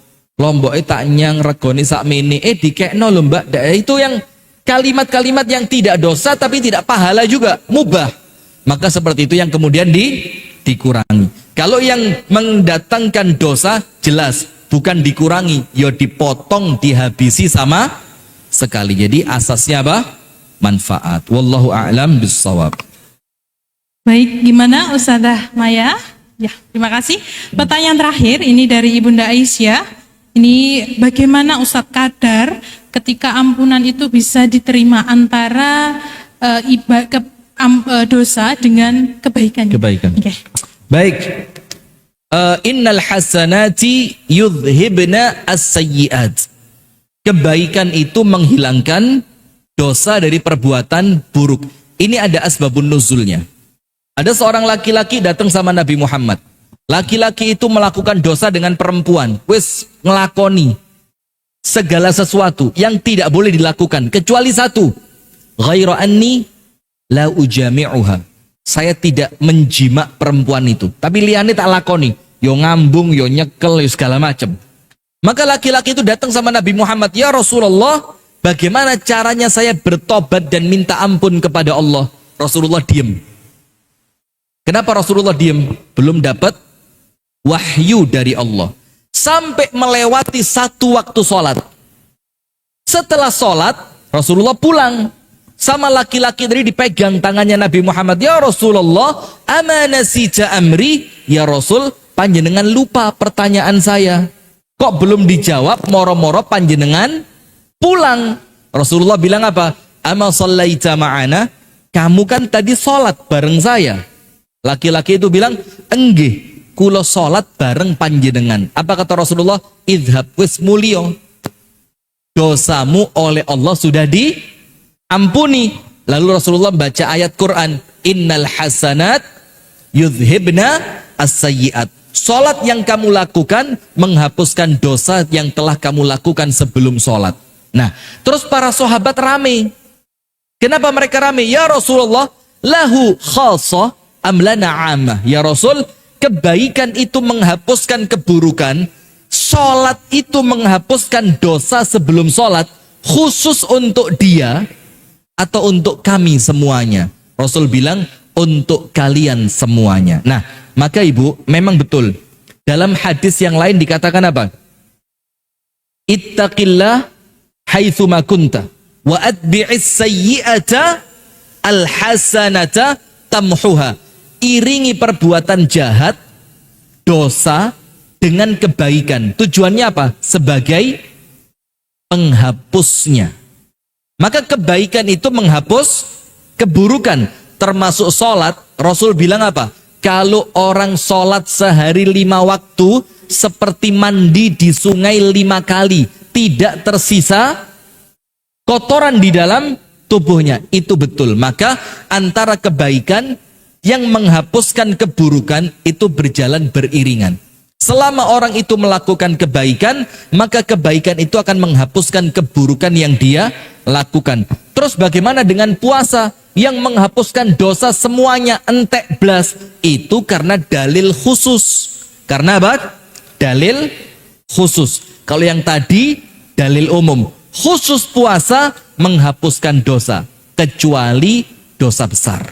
B: tak nyang regoni sakmene, dikekno lho mbak. Itu yang kalimat-kalimat yang tidak dosa tapi tidak pahala juga, mubah. Maka seperti itu yang kemudian dikurangi. Kalau yang mendatangkan dosa, jelas bukan dikurangi, ya dipotong, dihabisi sama sekali. Jadi asasnya apa? Manfaat. Wallahu a'lam bissawab.
C: Baik, gimana Ustazah Maya? Ya, terima kasih. Pertanyaan terakhir ini dari Ibunda Aisyah. Ini bagaimana Ustadz kadar ketika ampunan itu bisa diterima antara dosa dengan kebaikan. Okay.
B: Baik. Innal hasanati yudhibna as-sayyi'at. Kebaikan itu menghilangkan dosa dari perbuatan buruk. Ini ada asbabun nuzulnya. Ada seorang laki-laki datang sama Nabi Muhammad. Laki-laki itu melakukan dosa dengan perempuan. Wis ngelakoni segala sesuatu yang tidak boleh dilakukan kecuali satu. Ghairu anni la ujami'uha. Saya tidak menjimak perempuan itu. Tapi liane tak lakoni. Yo ngambung, yo nyekel, yo segala macam. Maka laki-laki itu datang sama Nabi Muhammad. Ya Rasulullah, bagaimana caranya saya bertobat dan minta ampun kepada Allah? Rasulullah diem. Kenapa Rasulullah diem? Belum dapat wahyu dari Allah. Sampai melewati satu waktu sholat. Setelah sholat, Rasulullah pulang. Sama laki-laki tadi dipegang tangannya Nabi Muhammad. Ya Rasulullah, ama nasita amri? Ya Rasul, panjenengan lupa pertanyaan saya. Kok belum dijawab, moro-moro panjenengan pulang. Rasulullah bilang apa? Ama sallaita ma'ana? Kamu kan tadi sholat bareng saya. Laki-laki itu bilang, enggih, kulo sholat bareng panjenengan. Apa kata Rasulullah? Idhab wis mulio. Dosamu oleh Allah sudah diampuni. Lalu Rasulullah baca ayat Quran, innal hasanat yudhibna as-sayyi'at. Sholat yang kamu lakukan menghapuskan dosa yang telah kamu lakukan sebelum sholat. Nah, terus para sahabat rame. Kenapa mereka rame? Ya Rasulullah, lahu khasah amlana amah. Ya Rasul, kebaikan itu menghapuskan keburukan, sholat itu menghapuskan dosa sebelum sholat, khusus untuk dia atau untuk kami semuanya? Rasul bilang untuk kalian semuanya. Nah, Maka ibu, memang betul. Dalam hadis yang lain dikatakan apa? Ittaqillah haitsu ma kunta wa atbi'is sayyi'ata alhasanata tamhuha. Iringi perbuatan jahat, dosa dengan kebaikan. Tujuannya apa? Sebagai penghapusnya. Maka kebaikan itu menghapus keburukan. Termasuk sholat. Rasul bilang apa? Kalau orang sholat sehari 5 waktu, seperti mandi di sungai 5 kali, tidak tersisa kotoran di dalam tubuhnya. Itu betul. Maka antara kebaikan yang menghapuskan keburukan itu berjalan beriringan. Selama orang itu melakukan kebaikan, maka kebaikan itu akan menghapuskan keburukan yang dia lakukan. Terus bagaimana dengan puasa yang menghapuskan dosa semuanya, entek blas? Itu karena dalil khusus. Karena apa? Dalil khusus. Kalau yang tadi dalil umum. Khusus puasa menghapuskan dosa, kecuali dosa besar.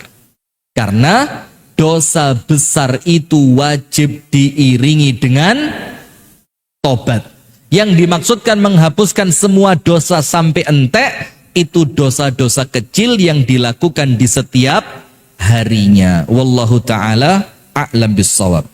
B: Karena dosa besar itu wajib diiringi dengan tobat. Yang dimaksudkan menghapuskan semua dosa sampai entek, itu dosa-dosa kecil yang dilakukan di setiap harinya. Wallahu ta'ala a'lam bissawab.